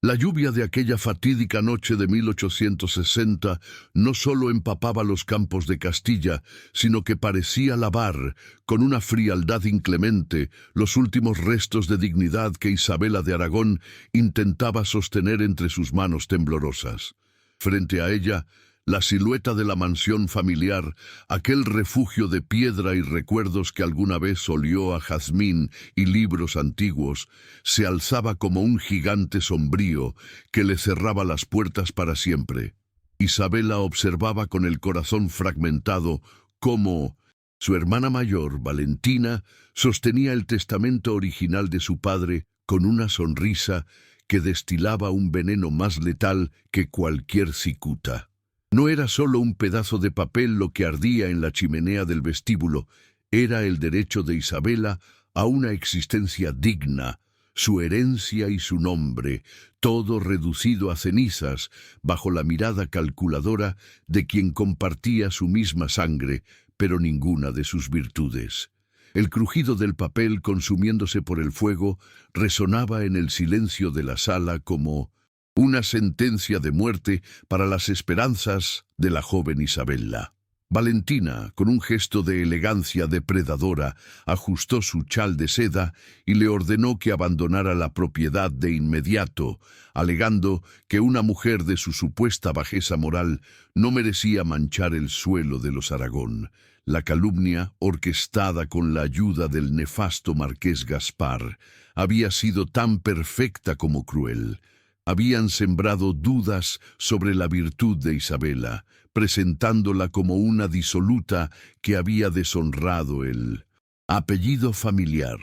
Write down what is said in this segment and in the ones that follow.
La lluvia de aquella fatídica noche de 1860 no solo empapaba los campos de Castilla, sino que parecía lavar, con una frialdad inclemente, los últimos restos de dignidad que Isabela de Aragón intentaba sostener entre sus manos temblorosas. Frente a ella, la silueta de la mansión familiar, aquel refugio de piedra y recuerdos que alguna vez olió a jazmín y libros antiguos, se alzaba como un gigante sombrío que le cerraba las puertas para siempre. Isabela observaba con el corazón fragmentado cómo su hermana mayor, Valentina, sostenía el testamento original de su padre con una sonrisa que destilaba un veneno más letal que cualquier cicuta. No era solo un pedazo de papel lo que ardía en la chimenea del vestíbulo, era el derecho de Isabela a una existencia digna, su herencia y su nombre, todo reducido a cenizas bajo la mirada calculadora de quien compartía su misma sangre, pero ninguna de sus virtudes. El crujido del papel consumiéndose por el fuego resonaba en el silencio de la sala como una sentencia de muerte para las esperanzas de la joven Isabela. Valentina, con un gesto de elegancia depredadora, ajustó su chal de seda y le ordenó que abandonara la propiedad de inmediato, alegando que una mujer de su supuesta bajeza moral no merecía manchar el suelo de los Aragón. La calumnia, orquestada con la ayuda del nefasto marqués Gaspar, había sido tan perfecta como cruel. Habían sembrado dudas sobre la virtud de Isabela, presentándola como una disoluta que había deshonrado el apellido familiar.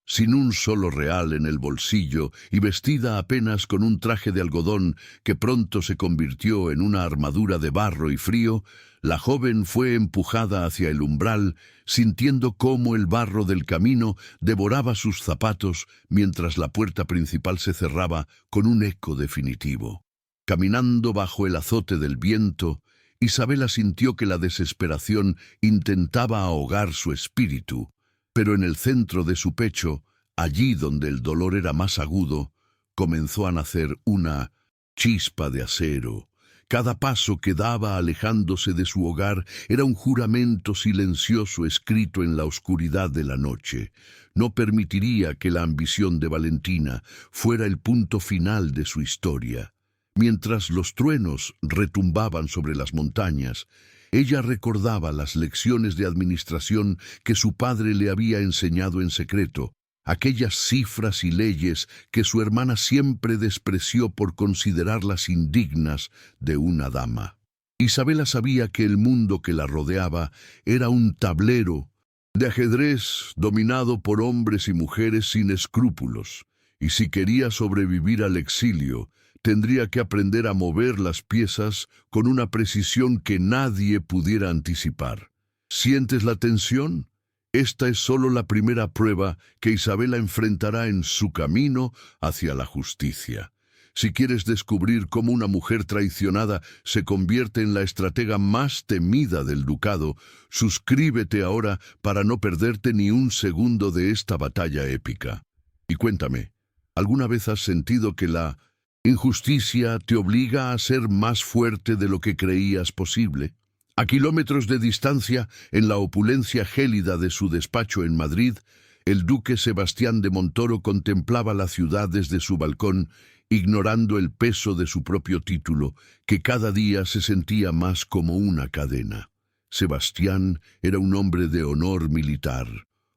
Sin un solo real en el bolsillo y vestida apenas con un traje de algodón que pronto se convirtió en una armadura de barro y frío, la joven fue empujada hacia el umbral, sintiendo cómo el barro del camino devoraba sus zapatos mientras la puerta principal se cerraba con un eco definitivo. Caminando bajo el azote del viento, Isabela sintió que la desesperación intentaba ahogar su espíritu, pero en el centro de su pecho, allí donde el dolor era más agudo, comenzó a nacer una chispa de acero. Cada paso que daba alejándose de su hogar era un juramento silencioso escrito en la oscuridad de la noche. No permitiría que la ambición de Valentina fuera el punto final de su historia. Mientras los truenos retumbaban sobre las montañas, ella recordaba las lecciones de administración que su padre le había enseñado en secreto, aquellas cifras y leyes que su hermana siempre despreció por considerarlas indignas de una dama. Isabela sabía que el mundo que la rodeaba era un tablero de ajedrez dominado por hombres y mujeres sin escrúpulos, y si quería sobrevivir al exilio, tendría que aprender a mover las piezas con una precisión que nadie pudiera anticipar. ¿Sientes la tensión? Esta es solo la primera prueba que Isabela enfrentará en su camino hacia la justicia. Si quieres descubrir cómo una mujer traicionada se convierte en la estratega más temida del ducado, suscríbete ahora para no perderte ni un segundo de esta batalla épica. Y cuéntame, ¿alguna vez has sentido que la injusticia te obliga a ser más fuerte de lo que creías posible? A kilómetros de distancia, en la opulencia gélida de su despacho en Madrid, el duque Sebastián de Montoro contemplaba la ciudad desde su balcón, ignorando el peso de su propio título, que cada día se sentía más como una cadena. Sebastián era un hombre de honor militar,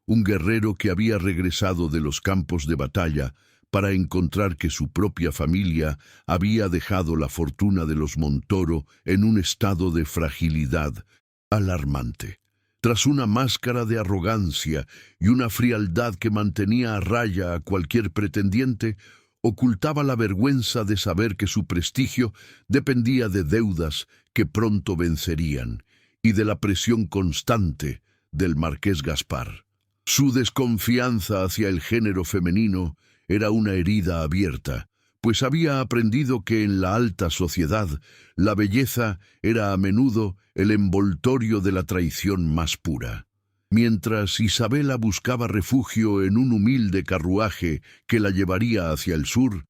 un guerrero que había regresado de los campos de batalla para encontrar que su propia familia había dejado la fortuna de los Montoro en un estado de fragilidad alarmante. Tras una máscara de arrogancia y una frialdad que mantenía a raya a cualquier pretendiente, ocultaba la vergüenza de saber que su prestigio dependía de deudas que pronto vencerían y de la presión constante del marqués Gaspar. Su desconfianza hacia el género femenino era una herida abierta, pues había aprendido que en la alta sociedad la belleza era a menudo el envoltorio de la traición más pura. Mientras Isabela buscaba refugio en un humilde carruaje que la llevaría hacia el sur,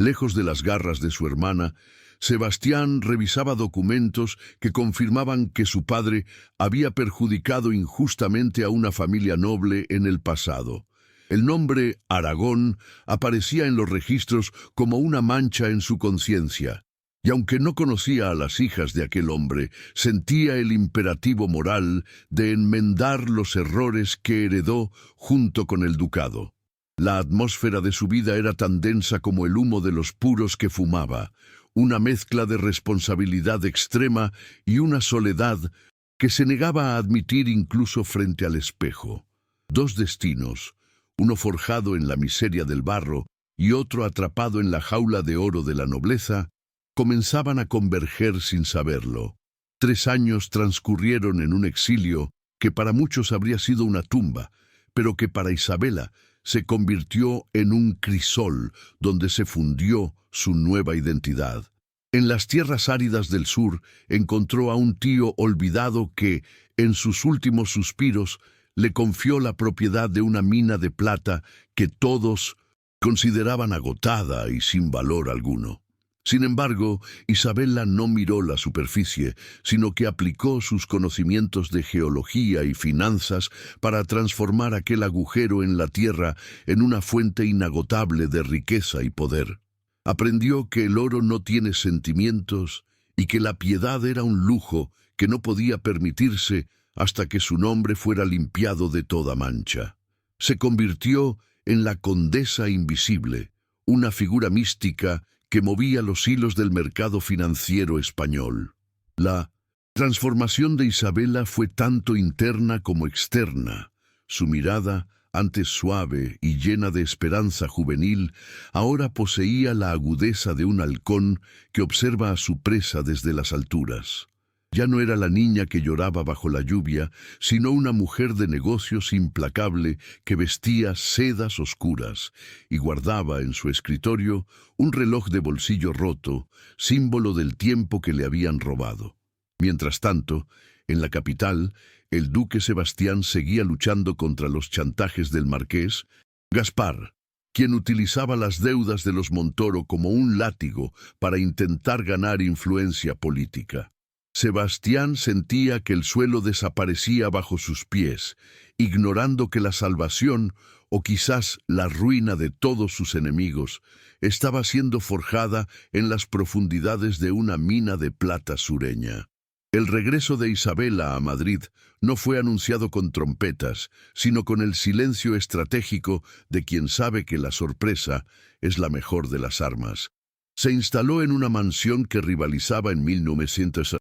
Lejos de las garras de su hermana, Sebastián revisaba documentos que confirmaban que su padre había perjudicado injustamente a una familia noble en el pasado. El nombre Aragón aparecía en los registros como una mancha en su conciencia, y aunque no conocía a las hijas de aquel hombre, sentía el imperativo moral de enmendar los errores que heredó junto con el ducado. La atmósfera de su vida era tan densa como el humo de los puros que fumaba, una mezcla de responsabilidad extrema y una soledad que se negaba a admitir incluso frente al espejo. Dos destinos, uno forjado en la miseria del barro y otro atrapado en la jaula de oro de la nobleza, comenzaban a converger sin saberlo. 3 años transcurrieron en un exilio que para muchos habría sido una tumba, pero que para Isabela se convirtió en un crisol donde se fundió su nueva identidad. En las tierras áridas del sur encontró a un tío olvidado que, en sus últimos suspiros, le confió la propiedad de una mina de plata que todos consideraban agotada y sin valor alguno. Sin embargo, Isabela no miró la superficie, sino que aplicó sus conocimientos de geología y finanzas para transformar aquel agujero en la tierra en una fuente inagotable de riqueza y poder. Aprendió que el oro no tiene sentimientos y que la piedad era un lujo que no podía permitirse hasta que su nombre fuera limpiado de toda mancha. Se convirtió en la Condesa Invisible, una figura mística que movía los hilos del mercado financiero español. La transformación de Isabela fue tanto interna como externa. Su mirada, antes suave y llena de esperanza juvenil, ahora poseía la agudeza de un halcón que observa a su presa desde las alturas. Ya no era la niña que lloraba bajo la lluvia, sino una mujer de negocios implacable que vestía sedas oscuras y guardaba en su escritorio un reloj de bolsillo roto, símbolo del tiempo que le habían robado. Mientras tanto, en la capital, el duque Sebastián seguía luchando contra los chantajes del marqués Gaspar, quien utilizaba las deudas de los Montoro como un látigo para intentar ganar influencia política. Sebastián sentía que el suelo desaparecía bajo sus pies, ignorando que la salvación, o quizás la ruina de todos sus enemigos, estaba siendo forjada en las profundidades de una mina de plata sureña. El regreso de Isabela a Madrid no fue anunciado con trompetas, sino con el silencio estratégico de quien sabe que la sorpresa es la mejor de las armas. Se instaló en una mansión que rivalizaba en 1900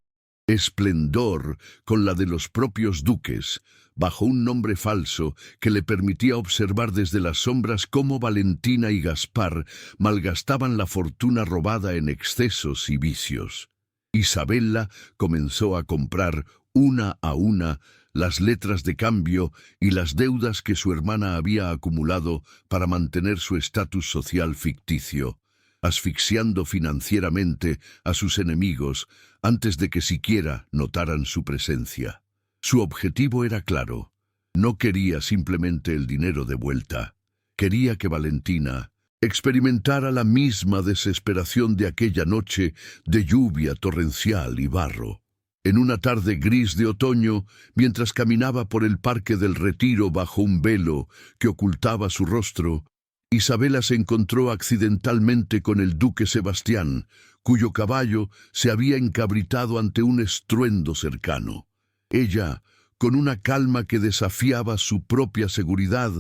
esplendor con la de los propios duques, bajo un nombre falso que le permitía observar desde las sombras cómo Valentina y Gaspar malgastaban la fortuna robada en excesos y vicios. Isabela comenzó a comprar una a una las letras de cambio y las deudas que su hermana había acumulado para mantener su estatus social ficticio, asfixiando financieramente a sus enemigos antes de que siquiera notaran su presencia. Su objetivo era claro. No quería simplemente el dinero de vuelta. Quería que Valentina experimentara la misma desesperación de aquella noche de lluvia torrencial y barro. En una tarde gris de otoño, mientras caminaba por el Parque del Retiro bajo un velo que ocultaba su rostro, Isabela se encontró accidentalmente con el duque Sebastián, cuyo caballo se había encabritado ante un estruendo cercano. Ella, con una calma que desafiaba su propia seguridad,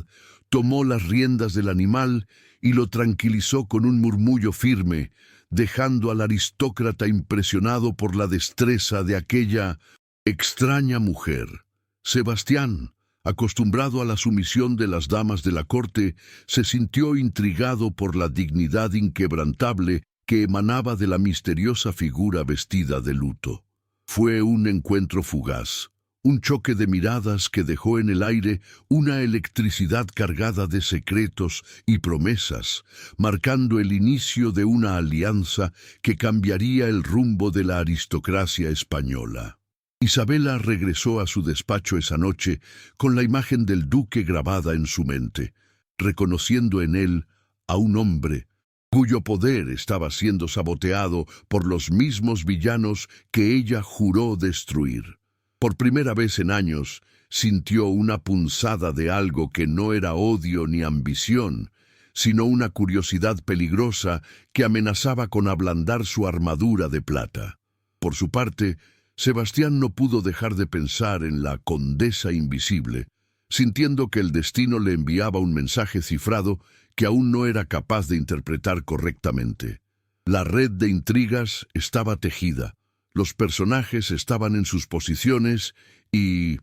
tomó las riendas del animal y lo tranquilizó con un murmullo firme, dejando al aristócrata impresionado por la destreza de aquella extraña mujer. Sebastián, acostumbrado a la sumisión de las damas de la corte, se sintió intrigado por la dignidad inquebrantable que emanaba de la misteriosa figura vestida de luto. Fue un encuentro fugaz, un choque de miradas que dejó en el aire una electricidad cargada de secretos y promesas, marcando el inicio de una alianza que cambiaría el rumbo de la aristocracia española. Isabela regresó a su despacho esa noche con la imagen del duque grabada en su mente, reconociendo en él a un hombre cuyo poder estaba siendo saboteado por los mismos villanos que ella juró destruir. Por primera vez en años, sintió una punzada de algo que no era odio ni ambición, sino una curiosidad peligrosa que amenazaba con ablandar su armadura de plata. Por su parte, Sebastián no pudo dejar de pensar en la Condesa Invisible, sintiendo que el destino le enviaba un mensaje cifrado que aún no era capaz de interpretar correctamente. La red de intrigas estaba tejida, los personajes estaban en sus posiciones y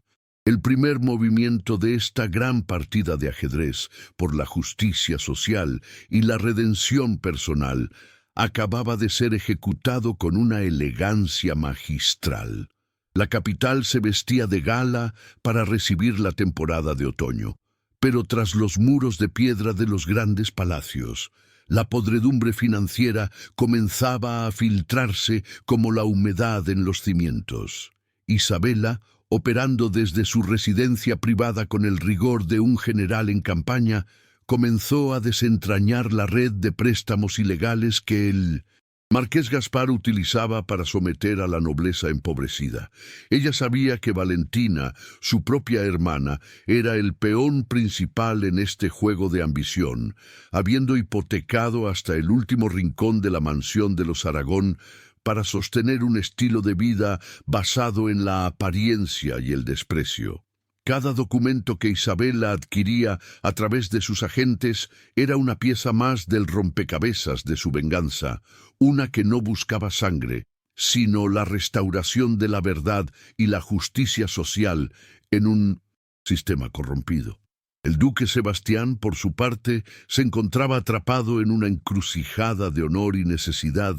el primer movimiento de esta gran partida de ajedrez por la justicia social y la redención personal acababa de ser ejecutado con una elegancia magistral. La capital se vestía de gala para recibir la temporada de otoño, pero tras los muros de piedra de los grandes palacios, la podredumbre financiera comenzaba a filtrarse como la humedad en los cimientos. Isabela, operando desde su residencia privada con el rigor de un general en campaña, comenzó a desentrañar la red de préstamos ilegales que el Marqués Gaspar utilizaba para someter a la nobleza empobrecida. Ella sabía que Valentina, su propia hermana, era el peón principal en este juego de ambición, habiendo hipotecado hasta el último rincón de la mansión de los Aragón para sostener un estilo de vida basado en la apariencia y el desprecio. Cada documento que Isabela adquiría a través de sus agentes era una pieza más del rompecabezas de su venganza, una que no buscaba sangre, sino la restauración de la verdad y la justicia social en un sistema corrompido. El duque Sebastián, por su parte, se encontraba atrapado en una encrucijada de honor y necesidad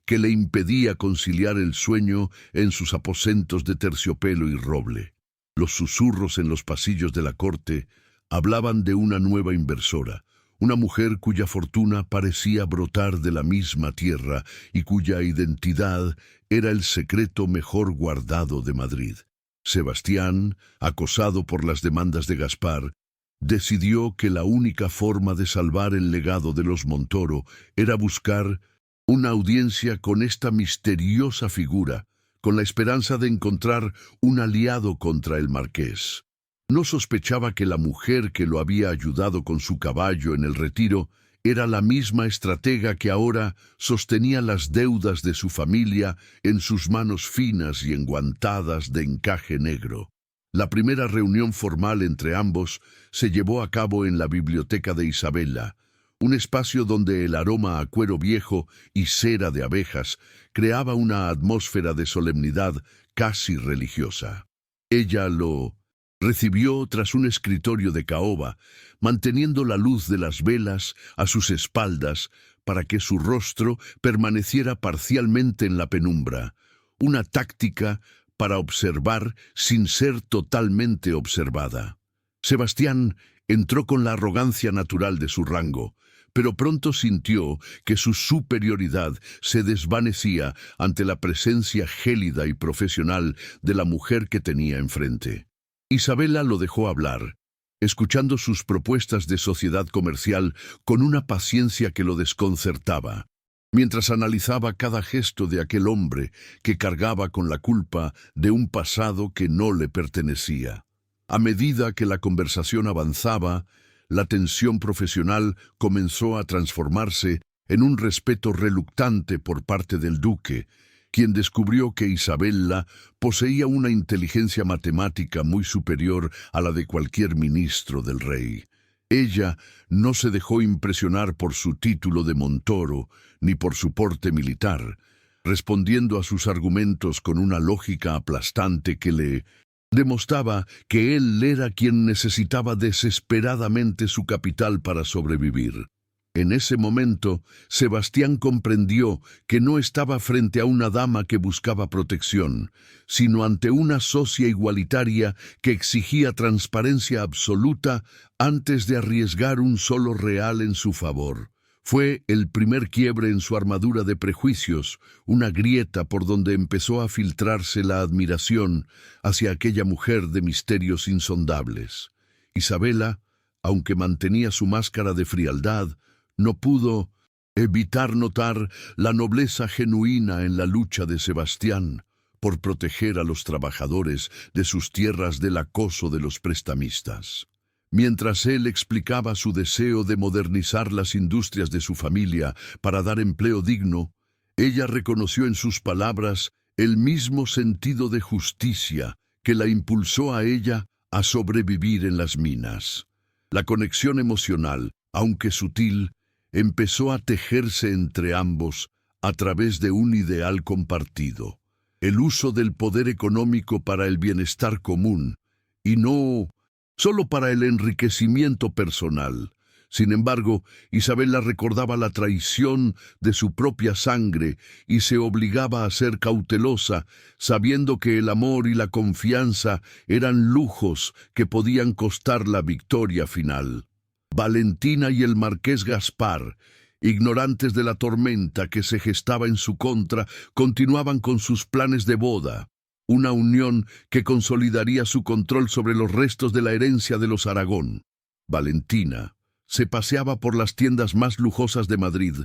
que le impedía conciliar el sueño en sus aposentos de terciopelo y roble. Los susurros en los pasillos de la corte hablaban de una nueva inversora, una mujer cuya fortuna parecía brotar de la misma tierra y cuya identidad era el secreto mejor guardado de Madrid. Sebastián, acosado por las demandas de Gaspar, decidió que la única forma de salvar el legado de los Montoro era buscar una audiencia con esta misteriosa figura, con la esperanza de encontrar un aliado contra el marqués. No sospechaba que la mujer que lo había ayudado con su caballo en el retiro era la misma estratega que ahora sostenía las deudas de su familia en sus manos finas y enguantadas de encaje negro. La primera reunión formal entre ambos se llevó a cabo en la biblioteca de Isabela, un espacio donde el aroma a cuero viejo y cera de abejas creaba una atmósfera de solemnidad casi religiosa. Ella lo recibió tras un escritorio de caoba, manteniendo la luz de las velas a sus espaldas para que su rostro permaneciera parcialmente en la penumbra, una táctica para observar sin ser totalmente observada. Sebastián entró con la arrogancia natural de su rango, pero pronto sintió que su superioridad se desvanecía ante la presencia gélida y profesional de la mujer que tenía enfrente. Isabela lo dejó hablar, escuchando sus propuestas de sociedad comercial con una paciencia que lo desconcertaba, mientras analizaba cada gesto de aquel hombre que cargaba con la culpa de un pasado que no le pertenecía. A medida que la conversación avanzaba, la tensión profesional comenzó a transformarse en un respeto reluctante por parte del duque, quien descubrió que Isabella poseía una inteligencia matemática muy superior a la de cualquier ministro del rey. Ella no se dejó impresionar por su título de Montoro ni por su porte militar, respondiendo a sus argumentos con una lógica aplastante que le demostraba que él era quien necesitaba desesperadamente su capital para sobrevivir. En ese momento, Sebastián comprendió que no estaba frente a una dama que buscaba protección, sino ante una socia igualitaria que exigía transparencia absoluta antes de arriesgar un solo real en su favor. Fue el primer quiebre en su armadura de prejuicios, una grieta por donde empezó a filtrarse la admiración hacia aquella mujer de misterios insondables. Isabela, aunque mantenía su máscara de frialdad, no pudo evitar notar la nobleza genuina en la lucha de Sebastián por proteger a los trabajadores de sus tierras del acoso de los prestamistas. Mientras él explicaba su deseo de modernizar las industrias de su familia para dar empleo digno, ella reconoció en sus palabras el mismo sentido de justicia que la impulsó a ella a sobrevivir en las minas. La conexión emocional, aunque sutil, empezó a tejerse entre ambos a través de un ideal compartido: el uso del poder económico para el bienestar común, y no solo para el enriquecimiento personal. Sin embargo, Isabela recordaba la traición de su propia sangre y se obligaba a ser cautelosa, sabiendo que el amor y la confianza eran lujos que podían costar la victoria final. Valentina y el marqués Gaspar, ignorantes de la tormenta que se gestaba en su contra, continuaban con sus planes de boda, una unión que consolidaría su control sobre los restos de la herencia de los Aragón. Valentina se paseaba por las tiendas más lujosas de Madrid,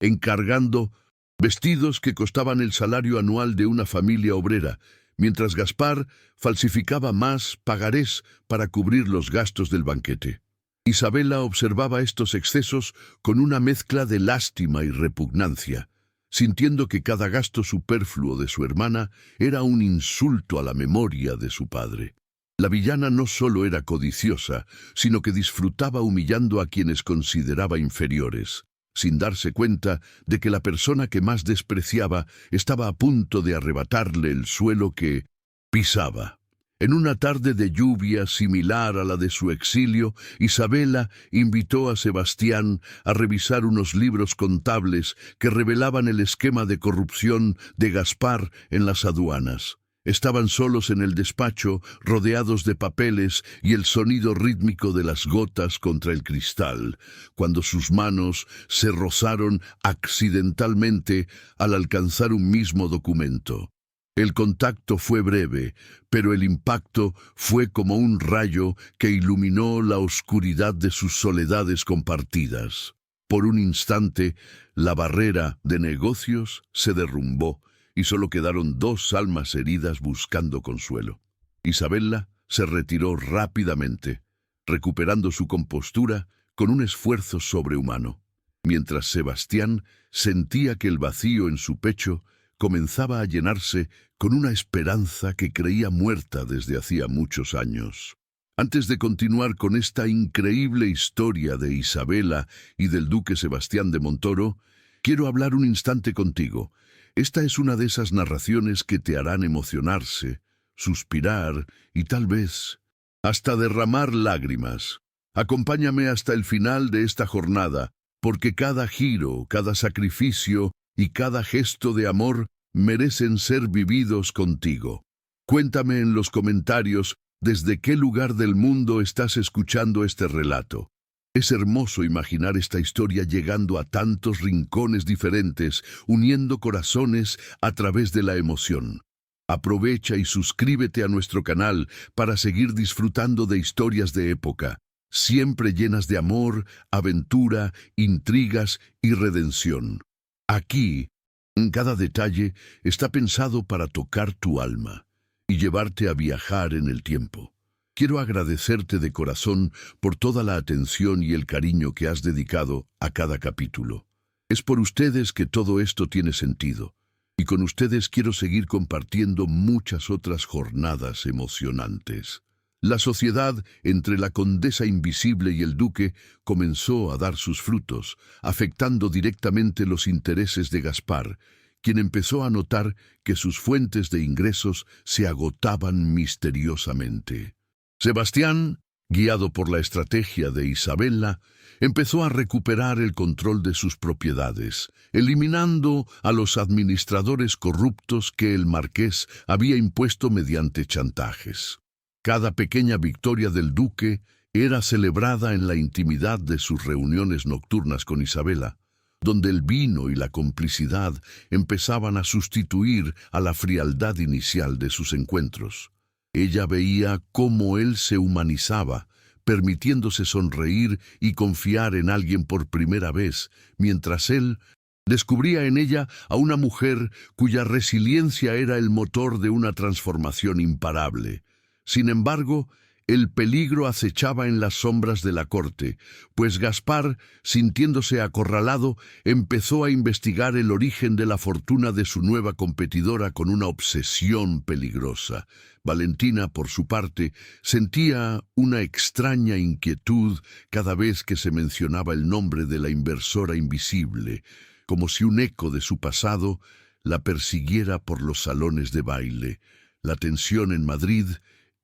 encargando vestidos que costaban el salario anual de una familia obrera, mientras Gaspar falsificaba más pagarés para cubrir los gastos del banquete. Isabela observaba estos excesos con una mezcla de lástima y repugnancia, sintiendo que cada gasto superfluo de su hermana era un insulto a la memoria de su padre. La villana no solo era codiciosa, sino que disfrutaba humillando a quienes consideraba inferiores, sin darse cuenta de que la persona que más despreciaba estaba a punto de arrebatarle el suelo que pisaba. En una tarde de lluvia similar a la de su exilio, Isabela invitó a Sebastián a revisar unos libros contables que revelaban el esquema de corrupción de Gaspar en las aduanas. Estaban solos en el despacho, rodeados de papeles y el sonido rítmico de las gotas contra el cristal, cuando sus manos se rozaron accidentalmente al alcanzar un mismo documento. El contacto fue breve, pero el impacto fue como un rayo que iluminó la oscuridad de sus soledades compartidas. Por un instante, la barrera de negocios se derrumbó y solo quedaron dos almas heridas buscando consuelo. Isabela se retiró rápidamente, recuperando su compostura con un esfuerzo sobrehumano, mientras Sebastián sentía que el vacío en su pecho comenzaba a llenarse con una esperanza que creía muerta desde hacía muchos años. Antes de continuar con esta increíble historia de Isabela y del duque Sebastián de Montoro, quiero hablar un instante contigo. Esta es una de esas narraciones que te harán emocionarse, suspirar y tal vez hasta derramar lágrimas. Acompáñame hasta el final de esta jornada, porque cada giro, cada sacrificio y cada gesto de amor merecen ser vividos contigo. Cuéntame en los comentarios desde qué lugar del mundo estás escuchando este relato. Es hermoso imaginar esta historia llegando a tantos rincones diferentes, uniendo corazones a través de la emoción. Aprovecha y suscríbete a nuestro canal para seguir disfrutando de historias de época, siempre llenas de amor, aventura, intrigas y redención. Aquí, en cada detalle, está pensado para tocar tu alma y llevarte a viajar en el tiempo. Quiero agradecerte de corazón por toda la atención y el cariño que has dedicado a cada capítulo. Es por ustedes que todo esto tiene sentido, y con ustedes quiero seguir compartiendo muchas otras jornadas emocionantes. La sociedad entre la condesa invisible y el duque comenzó a dar sus frutos, afectando directamente los intereses de Gaspar, quien empezó a notar que sus fuentes de ingresos se agotaban misteriosamente. Sebastián, guiado por la estrategia de Isabela, empezó a recuperar el control de sus propiedades, eliminando a los administradores corruptos que el marqués había impuesto mediante chantajes. Cada pequeña victoria del duque era celebrada en la intimidad de sus reuniones nocturnas con Isabela, donde el vino y la complicidad empezaban a sustituir a la frialdad inicial de sus encuentros. Ella veía cómo él se humanizaba, permitiéndose sonreír y confiar en alguien por primera vez, mientras él descubría en ella a una mujer cuya resiliencia era el motor de una transformación imparable. Sin embargo, el peligro acechaba en las sombras de la corte, pues Gaspar, sintiéndose acorralado, empezó a investigar el origen de la fortuna de su nueva competidora con una obsesión peligrosa. Valentina, por su parte, sentía una extraña inquietud cada vez que se mencionaba el nombre de la inversora invisible, como si un eco de su pasado la persiguiera por los salones de baile. La tensión en Madrid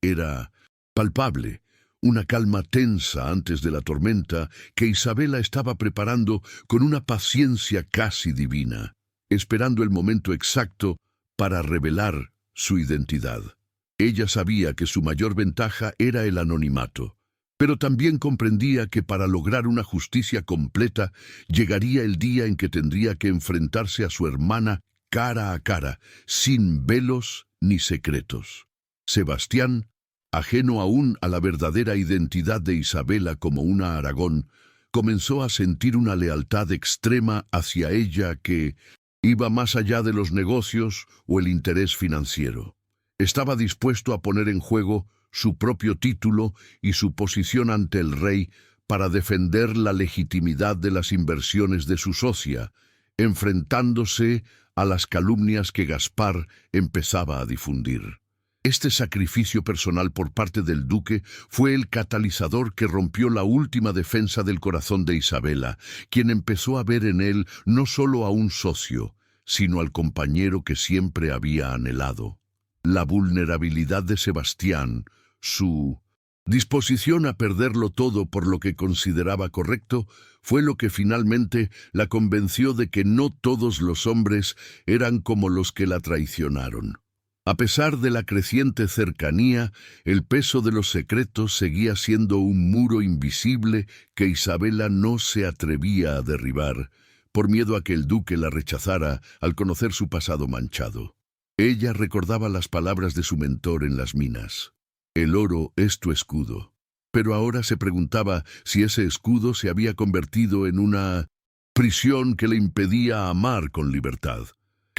era palpable, una calma tensa antes de la tormenta que Isabela estaba preparando con una paciencia casi divina, esperando el momento exacto para revelar su identidad. Ella sabía que su mayor ventaja era el anonimato, pero también comprendía que para lograr una justicia completa llegaría el día en que tendría que enfrentarse a su hermana cara a cara, sin velos ni secretos. Sebastián, ajeno aún a la verdadera identidad de Isabela como una Aragón, comenzó a sentir una lealtad extrema hacia ella que iba más allá de los negocios o el interés financiero. Estaba dispuesto a poner en juego su propio título y su posición ante el rey para defender la legitimidad de las inversiones de su socia, enfrentándose a las calumnias que Gaspar empezaba a difundir. Este sacrificio personal por parte del duque fue el catalizador que rompió la última defensa del corazón de Isabela, quien empezó a ver en él no solo a un socio, sino al compañero que siempre había anhelado. La vulnerabilidad de Sebastián, su disposición a perderlo todo por lo que consideraba correcto, fue lo que finalmente la convenció de que no todos los hombres eran como los que la traicionaron. A pesar de la creciente cercanía, el peso de los secretos seguía siendo un muro invisible que Isabela no se atrevía a derribar, por miedo a que el duque la rechazara al conocer su pasado manchado. Ella recordaba las palabras de su mentor en las minas. El oro es tu escudo. Pero ahora se preguntaba si ese escudo se había convertido en una prisión que le impedía amar con libertad.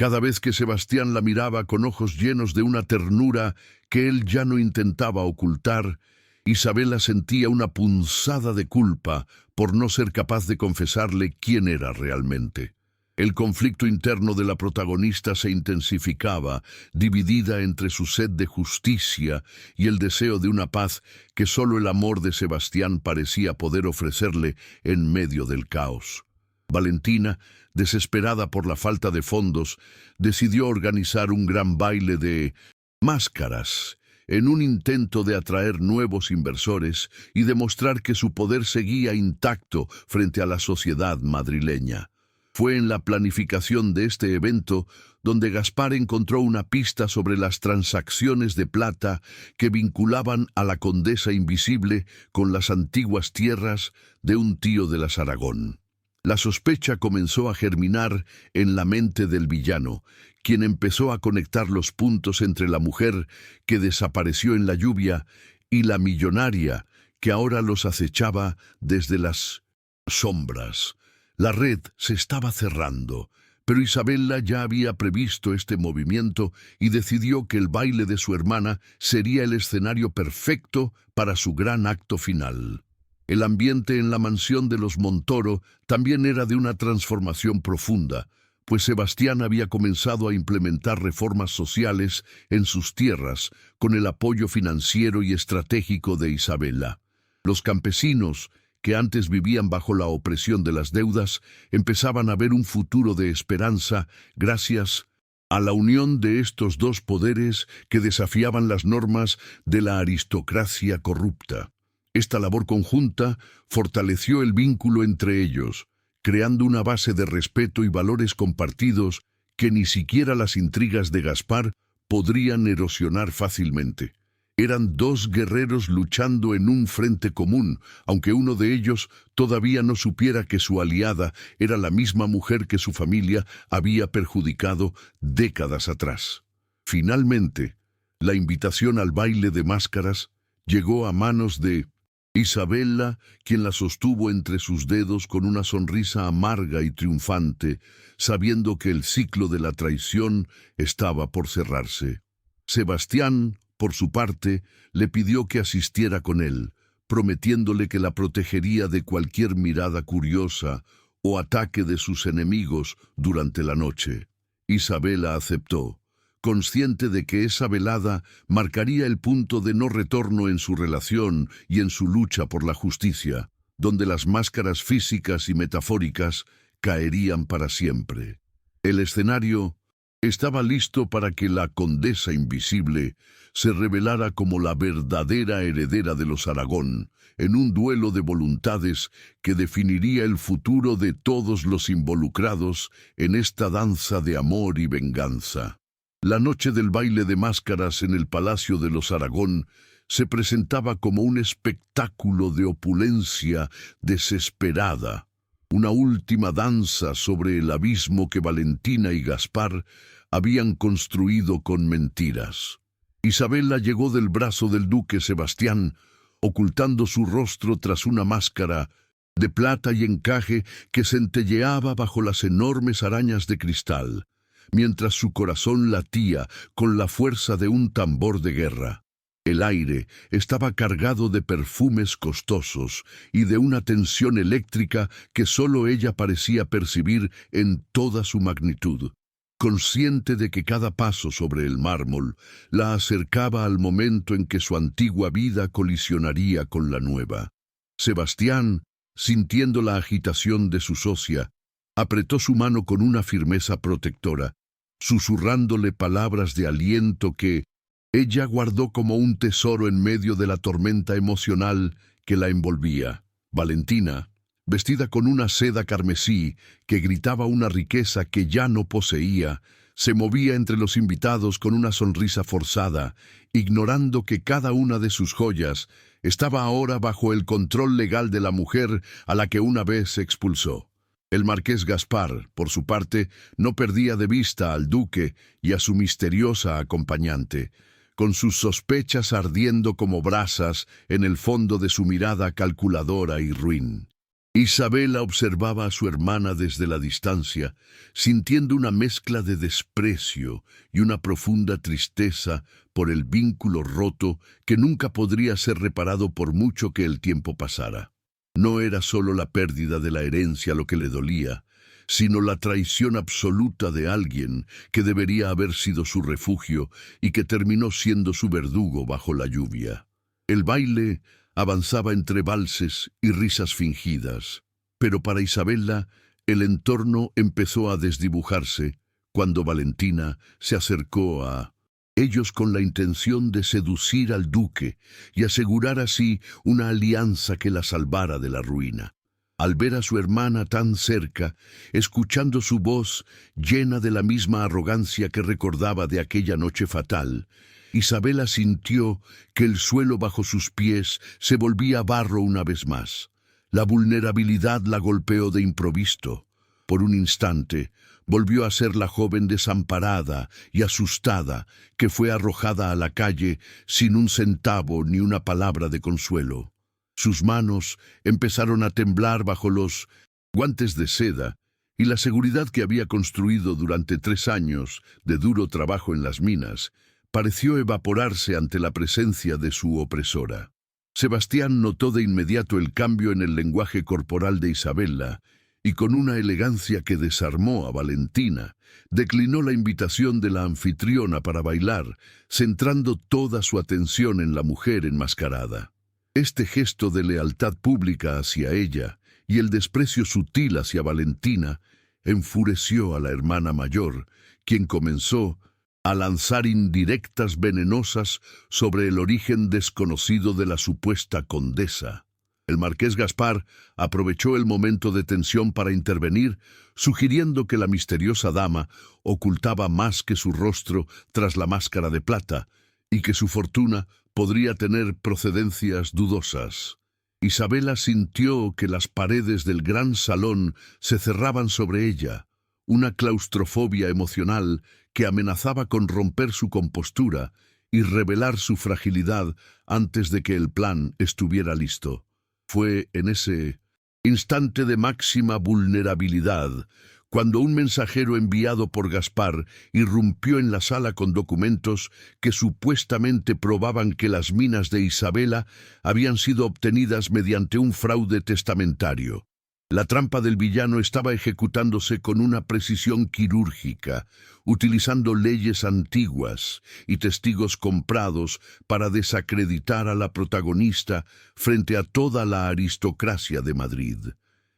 Cada vez que Sebastián la miraba con ojos llenos de una ternura que él ya no intentaba ocultar, Isabela sentía una punzada de culpa por no ser capaz de confesarle quién era realmente. El conflicto interno de la protagonista se intensificaba, dividida entre su sed de justicia y el deseo de una paz que solo el amor de Sebastián parecía poder ofrecerle en medio del caos. Valentina, desesperada por la falta de fondos, decidió organizar un gran baile de máscaras en un intento de atraer nuevos inversores y demostrar que su poder seguía intacto frente a la sociedad madrileña. Fue en la planificación de este evento donde Gaspar encontró una pista sobre las transacciones de plata que vinculaban a la condesa invisible con las antiguas tierras de un tío de las Aragón. La sospecha comenzó a germinar en la mente del villano, quien empezó a conectar los puntos entre la mujer que desapareció en la lluvia y la millonaria que ahora los acechaba desde las sombras. La red se estaba cerrando, pero Isabela ya había previsto este movimiento y decidió que el baile de su hermana sería el escenario perfecto para su gran acto final. El ambiente en la mansión de los Montoro también era de una transformación profunda, pues Sebastián había comenzado a implementar reformas sociales en sus tierras con el apoyo financiero y estratégico de Isabela. Los campesinos, que antes vivían bajo la opresión de las deudas, empezaban a ver un futuro de esperanza gracias a la unión de estos dos poderes que desafiaban las normas de la aristocracia corrupta. Esta labor conjunta fortaleció el vínculo entre ellos, creando una base de respeto y valores compartidos que ni siquiera las intrigas de Gaspar podrían erosionar fácilmente. Eran dos guerreros luchando en un frente común, aunque uno de ellos todavía no supiera que su aliada era la misma mujer que su familia había perjudicado décadas atrás. Finalmente, la invitación al baile de máscaras llegó a manos de Isabela, quien la sostuvo entre sus dedos con una sonrisa amarga y triunfante, sabiendo que el ciclo de la traición estaba por cerrarse. Sebastián, por su parte, le pidió que asistiera con él, prometiéndole que la protegería de cualquier mirada curiosa o ataque de sus enemigos durante la noche. Isabela aceptó, consciente de que esa velada marcaría el punto de no retorno en su relación y en su lucha por la justicia, donde las máscaras físicas y metafóricas caerían para siempre. El escenario estaba listo para que la condesa invisible se revelara como la verdadera heredera de los Aragón, en un duelo de voluntades que definiría el futuro de todos los involucrados en esta danza de amor y venganza. La noche del baile de máscaras en el Palacio de los Aragón se presentaba como un espectáculo de opulencia desesperada, una última danza sobre el abismo que Valentina y Gaspar habían construido con mentiras. Isabela llegó del brazo del duque Sebastián, ocultando su rostro tras una máscara de plata y encaje que centelleaba bajo las enormes arañas de cristal, mientras su corazón latía con la fuerza de un tambor de guerra. El aire estaba cargado de perfumes costosos y de una tensión eléctrica que solo ella parecía percibir en toda su magnitud. Consciente de que cada paso sobre el mármol la acercaba al momento en que su antigua vida colisionaría con la nueva. Sebastián, sintiendo la agitación de su socia, apretó su mano con una firmeza protectora, susurrándole palabras de aliento que ella guardó como un tesoro en medio de la tormenta emocional que la envolvía. Valentina, vestida con una seda carmesí que gritaba una riqueza que ya no poseía, se movía entre los invitados con una sonrisa forzada, ignorando que cada una de sus joyas estaba ahora bajo el control legal de la mujer a la que una vez expulsó. El marqués Gaspar, por su parte, no perdía de vista al duque y a su misteriosa acompañante, con sus sospechas ardiendo como brasas en el fondo de su mirada calculadora y ruin. Isabela observaba a su hermana desde la distancia, sintiendo una mezcla de desprecio y una profunda tristeza por el vínculo roto que nunca podría ser reparado por mucho que el tiempo pasara. No era solo la pérdida de la herencia lo que le dolía, sino la traición absoluta de alguien que debería haber sido su refugio y que terminó siendo su verdugo bajo la lluvia. El baile avanzaba entre valses y risas fingidas, pero para Isabela el entorno empezó a desdibujarse cuando Valentina se acercó a ellos con la intención de seducir al duque y asegurar así una alianza que la salvara de la ruina. Al ver a su hermana tan cerca, escuchando su voz llena de la misma arrogancia que recordaba de aquella noche fatal, Isabela sintió que el suelo bajo sus pies se volvía barro una vez más. La vulnerabilidad la golpeó de improviso. Por un instante, volvió a ser la joven desamparada y asustada que fue arrojada a la calle sin un centavo ni una palabra de consuelo. Sus manos empezaron a temblar bajo los guantes de seda y la seguridad que había construido durante 3 años de duro trabajo en las minas pareció evaporarse ante la presencia de su opresora. Sebastián notó de inmediato el cambio en el lenguaje corporal de Isabela y con una elegancia que desarmó a Valentina, declinó la invitación de la anfitriona para bailar, centrando toda su atención en la mujer enmascarada. Este gesto de lealtad pública hacia ella y el desprecio sutil hacia Valentina enfureció a la hermana mayor, quien comenzó a lanzar indirectas venenosas sobre el origen desconocido de la supuesta condesa. El marqués Gaspar aprovechó el momento de tensión para intervenir, sugiriendo que la misteriosa dama ocultaba más que su rostro tras la máscara de plata y que su fortuna podría tener procedencias dudosas. Isabela sintió que las paredes del gran salón se cerraban sobre ella, una claustrofobia emocional que amenazaba con romper su compostura y revelar su fragilidad antes de que el plan estuviera listo. Fue en ese instante de máxima vulnerabilidad cuando un mensajero enviado por Gaspar irrumpió en la sala con documentos que supuestamente probaban que las minas de Isabela habían sido obtenidas mediante un fraude testamentario. La trampa del villano estaba ejecutándose con una precisión quirúrgica, utilizando leyes antiguas y testigos comprados para desacreditar a la protagonista frente a toda la aristocracia de Madrid.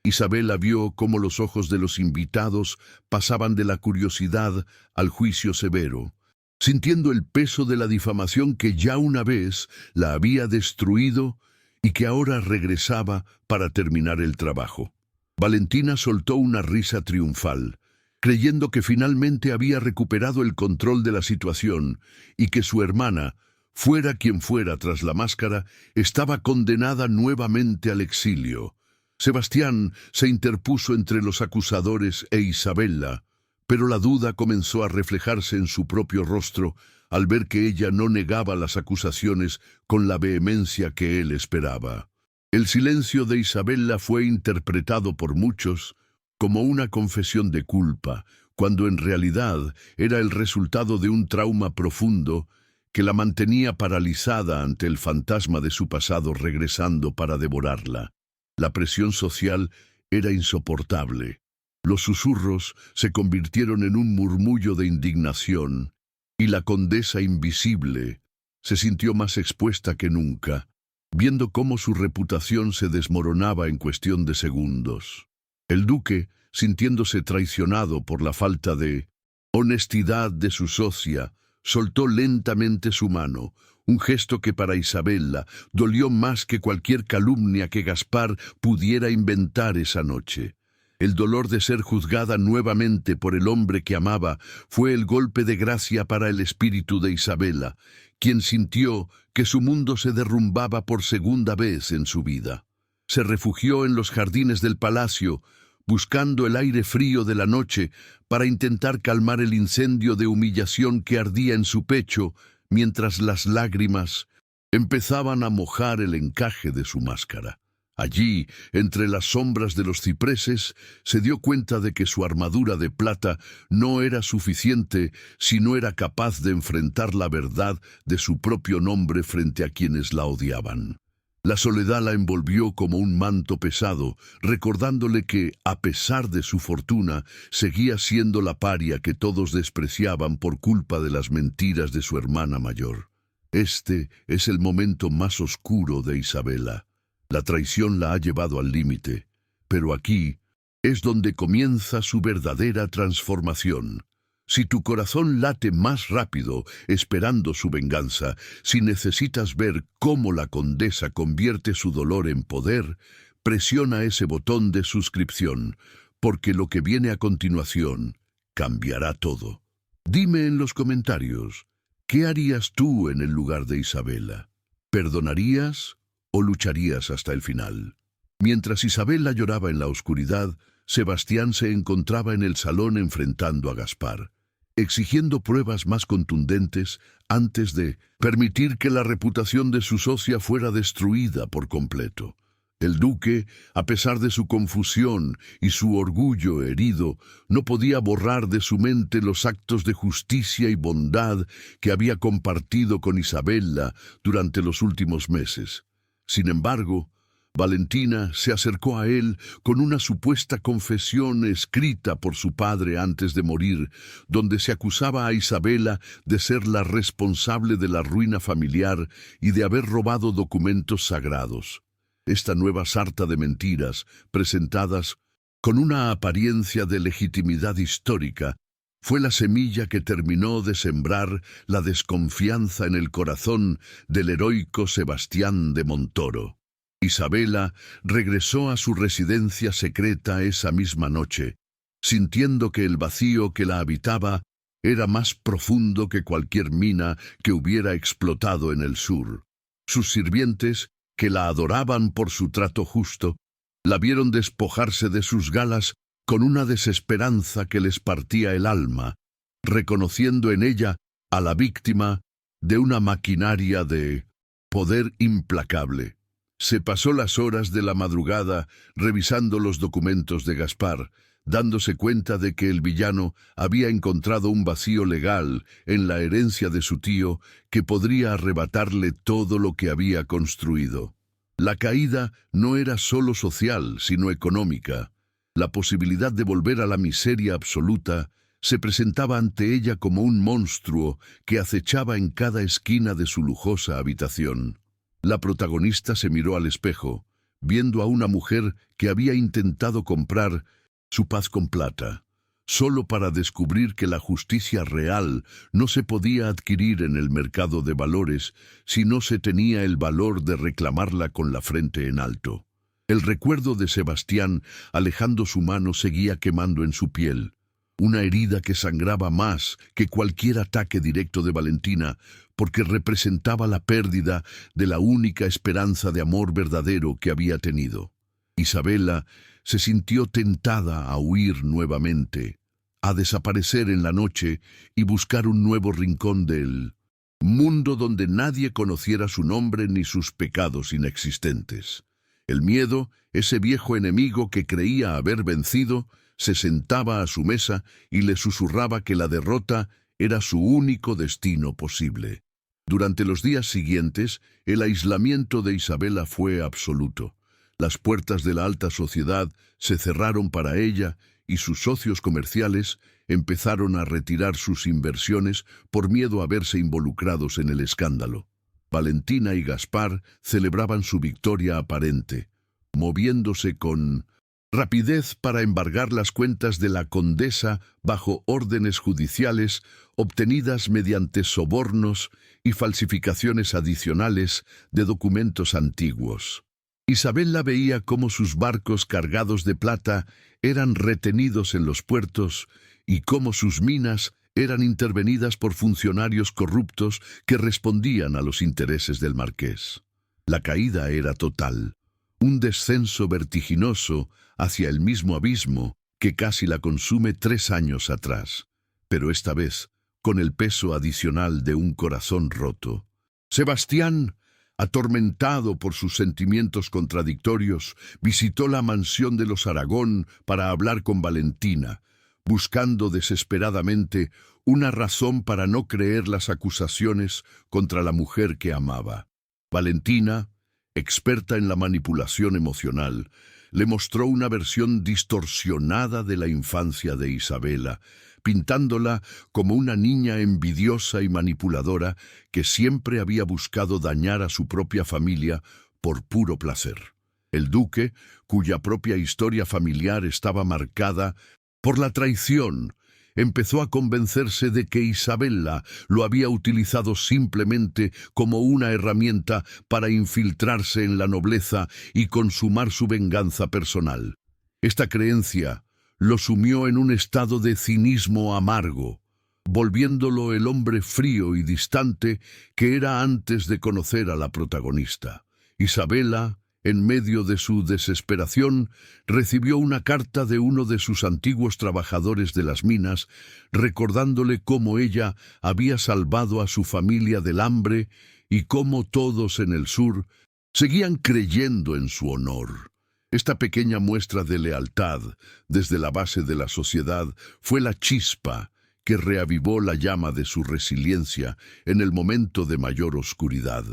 Isabela vio cómo los ojos de los invitados pasaban de la curiosidad al juicio severo, sintiendo el peso de la difamación que ya una vez la había destruido y que ahora regresaba para terminar el trabajo. Valentina soltó una risa triunfal, creyendo que finalmente había recuperado el control de la situación y que su hermana, fuera quien fuera tras la máscara, estaba condenada nuevamente al exilio. Sebastián se interpuso entre los acusadores e Isabela, pero la duda comenzó a reflejarse en su propio rostro al ver que ella no negaba las acusaciones con la vehemencia que él esperaba. El silencio de Isabela fue interpretado por muchos como una confesión de culpa, cuando en realidad era el resultado de un trauma profundo que la mantenía paralizada ante el fantasma de su pasado regresando para devorarla. La presión social era insoportable. Los susurros se convirtieron en un murmullo de indignación, y la condesa invisible se sintió más expuesta que nunca, viendo cómo su reputación se desmoronaba en cuestión de segundos. El duque, sintiéndose traicionado por la falta de honestidad de su socia, soltó lentamente su mano, un gesto que para Isabela dolió más que cualquier calumnia que Gaspar pudiera inventar esa noche. El dolor de ser juzgada nuevamente por el hombre que amaba fue el golpe de gracia para el espíritu de Isabela, quien sintió que su mundo se derrumbaba por segunda vez en su vida. Se refugió en los jardines del palacio, buscando el aire frío de la noche para intentar calmar el incendio de humillación que ardía en su pecho, mientras las lágrimas empezaban a mojar el encaje de su máscara. Allí, entre las sombras de los cipreses, se dio cuenta de que su armadura de plata no era suficiente si no era capaz de enfrentar la verdad de su propio nombre frente a quienes la odiaban. La soledad la envolvió como un manto pesado, recordándole que, a pesar de su fortuna, seguía siendo la paria que todos despreciaban por culpa de las mentiras de su hermana mayor. Este es el momento más oscuro de Isabela. La traición la ha llevado al límite, pero aquí es donde comienza su verdadera transformación. Si tu corazón late más rápido esperando su venganza, si necesitas ver cómo la condesa convierte su dolor en poder, presiona ese botón de suscripción, porque lo que viene a continuación cambiará todo. Dime en los comentarios, ¿qué harías tú en el lugar de Isabela? ¿Perdonarías o lucharías hasta el final? Mientras Isabela lloraba en la oscuridad, Sebastián se encontraba en el salón enfrentando a Gaspar, exigiendo pruebas más contundentes antes de permitir que la reputación de su socia fuera destruida por completo. El duque, a pesar de su confusión y su orgullo herido, no podía borrar de su mente los actos de justicia y bondad que había compartido con Isabela durante los últimos meses. Sin embargo, Valentina se acercó a él con una supuesta confesión escrita por su padre antes de morir, donde se acusaba a Isabela de ser la responsable de la ruina familiar y de haber robado documentos sagrados. Esta nueva sarta de mentiras, presentadas con una apariencia de legitimidad histórica, fue la semilla que terminó de sembrar la desconfianza en el corazón del heroico Sebastián de Montoro. Isabela regresó a su residencia secreta esa misma noche, sintiendo que el vacío que la habitaba era más profundo que cualquier mina que hubiera explotado en el sur. Sus sirvientes, que la adoraban por su trato justo, la vieron despojarse de sus galas con una desesperanza que les partía el alma, reconociendo en ella a la víctima de una maquinaria de poder implacable. Se pasó las horas de la madrugada revisando los documentos de Gaspar, dándose cuenta de que el villano había encontrado un vacío legal en la herencia de su tío que podría arrebatarle todo lo que había construido. La caída no era solo social, sino económica. La posibilidad de volver a la miseria absoluta se presentaba ante ella como un monstruo que acechaba en cada esquina de su lujosa habitación. La protagonista se miró al espejo, viendo a una mujer que había intentado comprar su paz con plata, solo para descubrir que la justicia real no se podía adquirir en el mercado de valores si no se tenía el valor de reclamarla con la frente en alto. El recuerdo de Sebastián alejando su mano seguía quemando en su piel, una herida que sangraba más que cualquier ataque directo de Valentina, porque representaba la pérdida de la única esperanza de amor verdadero que había tenido. Isabela se sintió tentada a huir nuevamente, a desaparecer en la noche y buscar un nuevo rincón del mundo donde nadie conociera su nombre ni sus pecados inexistentes. El miedo, ese viejo enemigo que creía haber vencido, se sentaba a su mesa y le susurraba que la derrota era su único destino posible. Durante los días siguientes, el aislamiento de Isabela fue absoluto. Las puertas de la alta sociedad se cerraron para ella y sus socios comerciales empezaron a retirar sus inversiones por miedo a verse involucrados en el escándalo. Valentina y Gaspar celebraban su victoria aparente, moviéndose con rapidez para embargar las cuentas de la condesa bajo órdenes judiciales obtenidas mediante sobornos y falsificaciones adicionales de documentos antiguos. Isabela veía cómo sus barcos cargados de plata eran retenidos en los puertos y cómo sus minas eran intervenidas por funcionarios corruptos que respondían a los intereses del marqués. La caída era total, un descenso vertiginoso hacia el mismo abismo que casi la consume 3 años atrás, pero esta vez con el peso adicional de un corazón roto. Sebastián, atormentado por sus sentimientos contradictorios, visitó la mansión de los Aragón para hablar con Valentina, buscando desesperadamente una razón para no creer las acusaciones contra la mujer que amaba. Valentina, experta en la manipulación emocional, le mostró una versión distorsionada de la infancia de Isabela, pintándola como una niña envidiosa y manipuladora que siempre había buscado dañar a su propia familia por puro placer. El duque, cuya propia historia familiar estaba marcada por la traición, empezó a convencerse de que Isabela lo había utilizado simplemente como una herramienta para infiltrarse en la nobleza y consumar su venganza personal. Esta creencia lo sumió en un estado de cinismo amargo, volviéndolo el hombre frío y distante que era antes de conocer a la protagonista. Isabela, en medio de su desesperación, recibió una carta de uno de sus antiguos trabajadores de las minas, recordándole cómo ella había salvado a su familia del hambre y cómo todos en el sur seguían creyendo en su honor. Esta pequeña muestra de lealtad desde la base de la sociedad fue la chispa que reavivó la llama de su resiliencia en el momento de mayor oscuridad.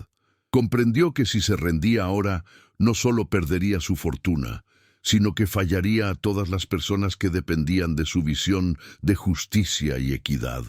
Comprendió que si se rendía ahora, no solo perdería su fortuna, sino que fallaría a todas las personas que dependían de su visión de justicia y equidad.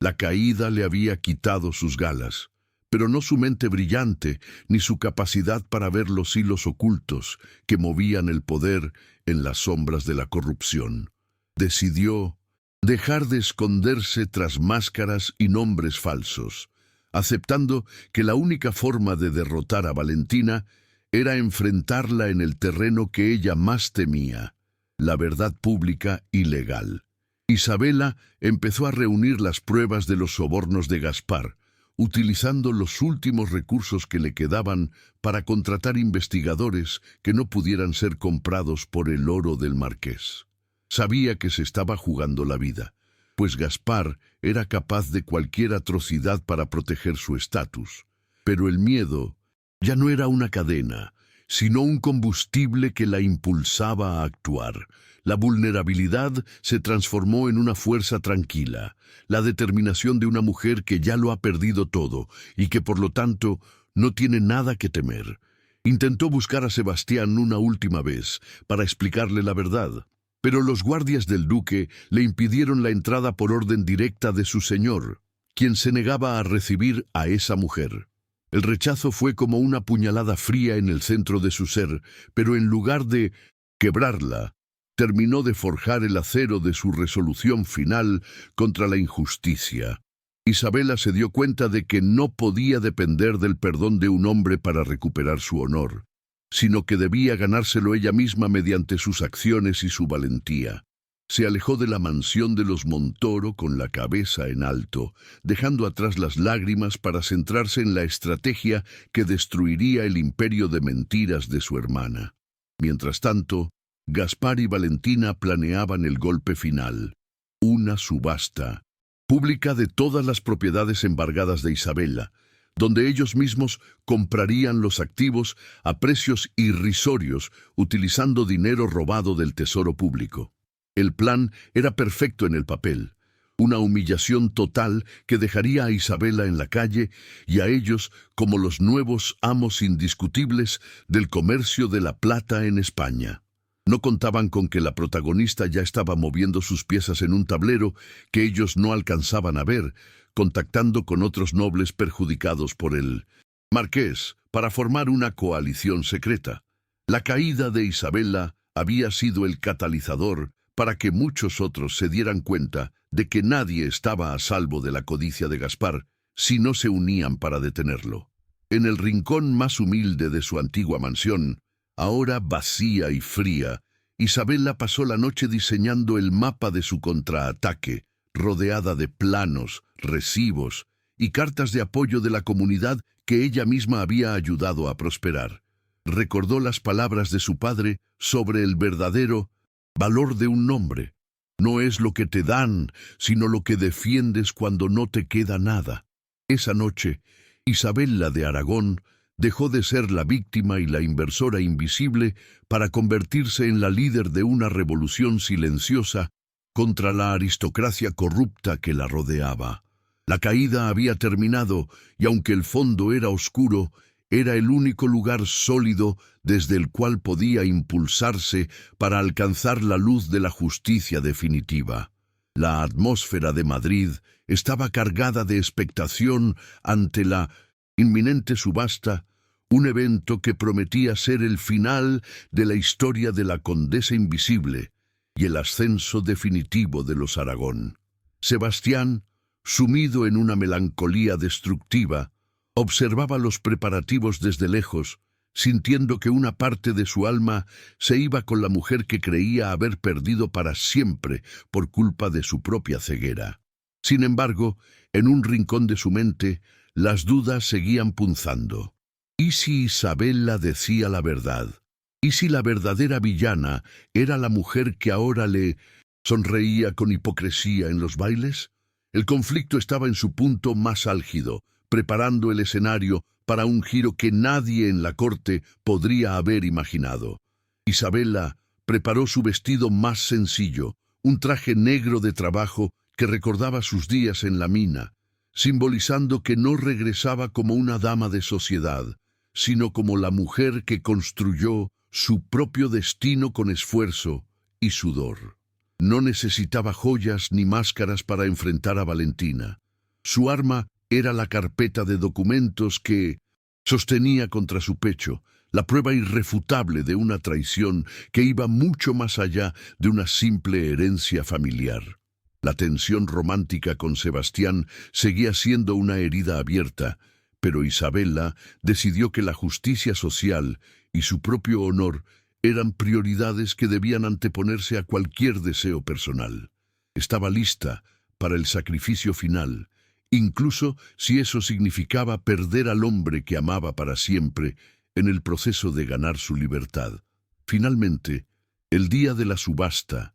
La caída le había quitado sus galas, pero no su mente brillante ni su capacidad para ver los hilos ocultos que movían el poder en las sombras de la corrupción. Decidió dejar de esconderse tras máscaras y nombres falsos, aceptando que la única forma de derrotar a Valentina era enfrentarla en el terreno que ella más temía, la verdad pública y legal. Isabela empezó a reunir las pruebas de los sobornos de Gaspar, utilizando los últimos recursos que le quedaban para contratar investigadores que no pudieran ser comprados por el oro del marqués. Sabía que se estaba jugando la vida, pues Gaspar era capaz de cualquier atrocidad para proteger su estatus. Pero el miedo ya no era una cadena, sino un combustible que la impulsaba a actuar. La vulnerabilidad se transformó en una fuerza tranquila, la determinación de una mujer que ya lo ha perdido todo y que por lo tanto no tiene nada que temer. Intentó buscar a Sebastián una última vez para explicarle la verdad, pero los guardias del duque le impidieron la entrada por orden directa de su señor, quien se negaba a recibir a esa mujer. El rechazo fue como una puñalada fría en el centro de su ser, pero en lugar de quebrarla, terminó de forjar el acero de su resolución final contra la injusticia. Isabela se dio cuenta de que no podía depender del perdón de un hombre para recuperar su honor, sino que debía ganárselo ella misma mediante sus acciones y su valentía. Se alejó de la mansión de los Montoro con la cabeza en alto, dejando atrás las lágrimas para centrarse en la estrategia que destruiría el imperio de mentiras de su hermana. Mientras tanto, Gaspar y Valentina planeaban el golpe final, una subasta pública de todas las propiedades embargadas de Isabela, donde ellos mismos comprarían los activos a precios irrisorios utilizando dinero robado del tesoro público. El plan era perfecto en el papel, una humillación total que dejaría a Isabela en la calle y a ellos como los nuevos amos indiscutibles del comercio de la plata en España. No contaban con que la protagonista ya estaba moviendo sus piezas en un tablero que ellos no alcanzaban a ver, contactando con otros nobles perjudicados por el marqués para formar una coalición secreta. La caída de Isabela había sido el catalizador para que muchos otros se dieran cuenta de que nadie estaba a salvo de la codicia de Gaspar si no se unían para detenerlo. En el rincón más humilde de su antigua mansión, ahora vacía y fría, Isabela pasó la noche diseñando el mapa de su contraataque, rodeada de planos, recibos y cartas de apoyo de la comunidad que ella misma había ayudado a prosperar. Recordó las palabras de su padre sobre el verdadero valor de un nombre. No es lo que te dan, sino lo que defiendes cuando no te queda nada. Esa noche, Isabela de Aragón dejó de ser la víctima y la inversora invisible para convertirse en la líder de una revolución silenciosa contra la aristocracia corrupta que la rodeaba. La caída había terminado y aunque el fondo era oscuro, era el único lugar sólido desde el cual podía impulsarse para alcanzar la luz de la justicia definitiva. La atmósfera de Madrid estaba cargada de expectación ante la inminente subasta, un evento que prometía ser el final de la historia de la Condesa Invisible y el ascenso definitivo de los Aragón. Sebastián, sumido en una melancolía destructiva, observaba los preparativos desde lejos, sintiendo que una parte de su alma se iba con la mujer que creía haber perdido para siempre por culpa de su propia ceguera. Sin embargo, en un rincón de su mente, las dudas seguían punzando. ¿Y si Isabela decía la verdad? ¿Y si la verdadera villana era la mujer que ahora le sonreía con hipocresía en los bailes? El conflicto estaba en su punto más álgido, preparando el escenario para un giro que nadie en la corte podría haber imaginado. Isabela preparó su vestido más sencillo, un traje negro de trabajo que recordaba sus días en la mina, simbolizando que no regresaba como una dama de sociedad, sino como la mujer que construyó su propio destino con esfuerzo y sudor. No necesitaba joyas ni máscaras para enfrentar a Valentina. Su arma era la carpeta de documentos que sostenía contra su pecho, la prueba irrefutable de una traición que iba mucho más allá de una simple herencia familiar. La tensión romántica con Sebastián seguía siendo una herida abierta, pero Isabela decidió que la justicia social y su propio honor eran prioridades que debían anteponerse a cualquier deseo personal. Estaba lista para el sacrificio final, incluso si eso significaba perder al hombre que amaba para siempre en el proceso de ganar su libertad. Finalmente, el día de la subasta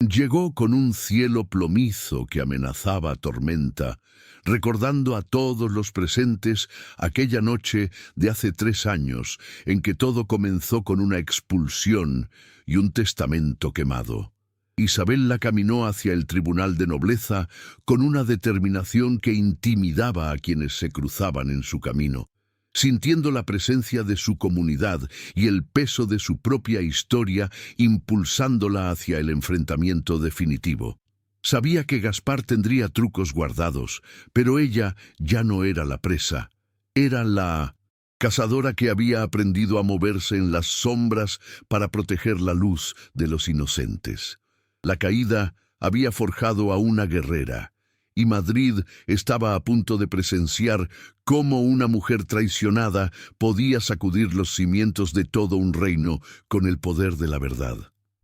Llegó con un cielo plomizo que amenazaba tormenta, recordando a todos los presentes aquella noche de hace 3 años en que todo comenzó con una expulsión y un testamento quemado. Isabella caminó hacia el tribunal de nobleza con una determinación que intimidaba a quienes se cruzaban en su camino. Sintiendo la presencia de su comunidad y el peso de su propia historia impulsándola hacia el enfrentamiento definitivo. Sabía que Gaspar tendría trucos guardados, pero ella ya no era la presa. Era la cazadora que había aprendido a moverse en las sombras para proteger la luz de los inocentes. La caída había forjado a una guerrera, y Madrid estaba a punto de presenciar cómo una mujer traicionada podía sacudir los cimientos de todo un reino con el poder de la verdad.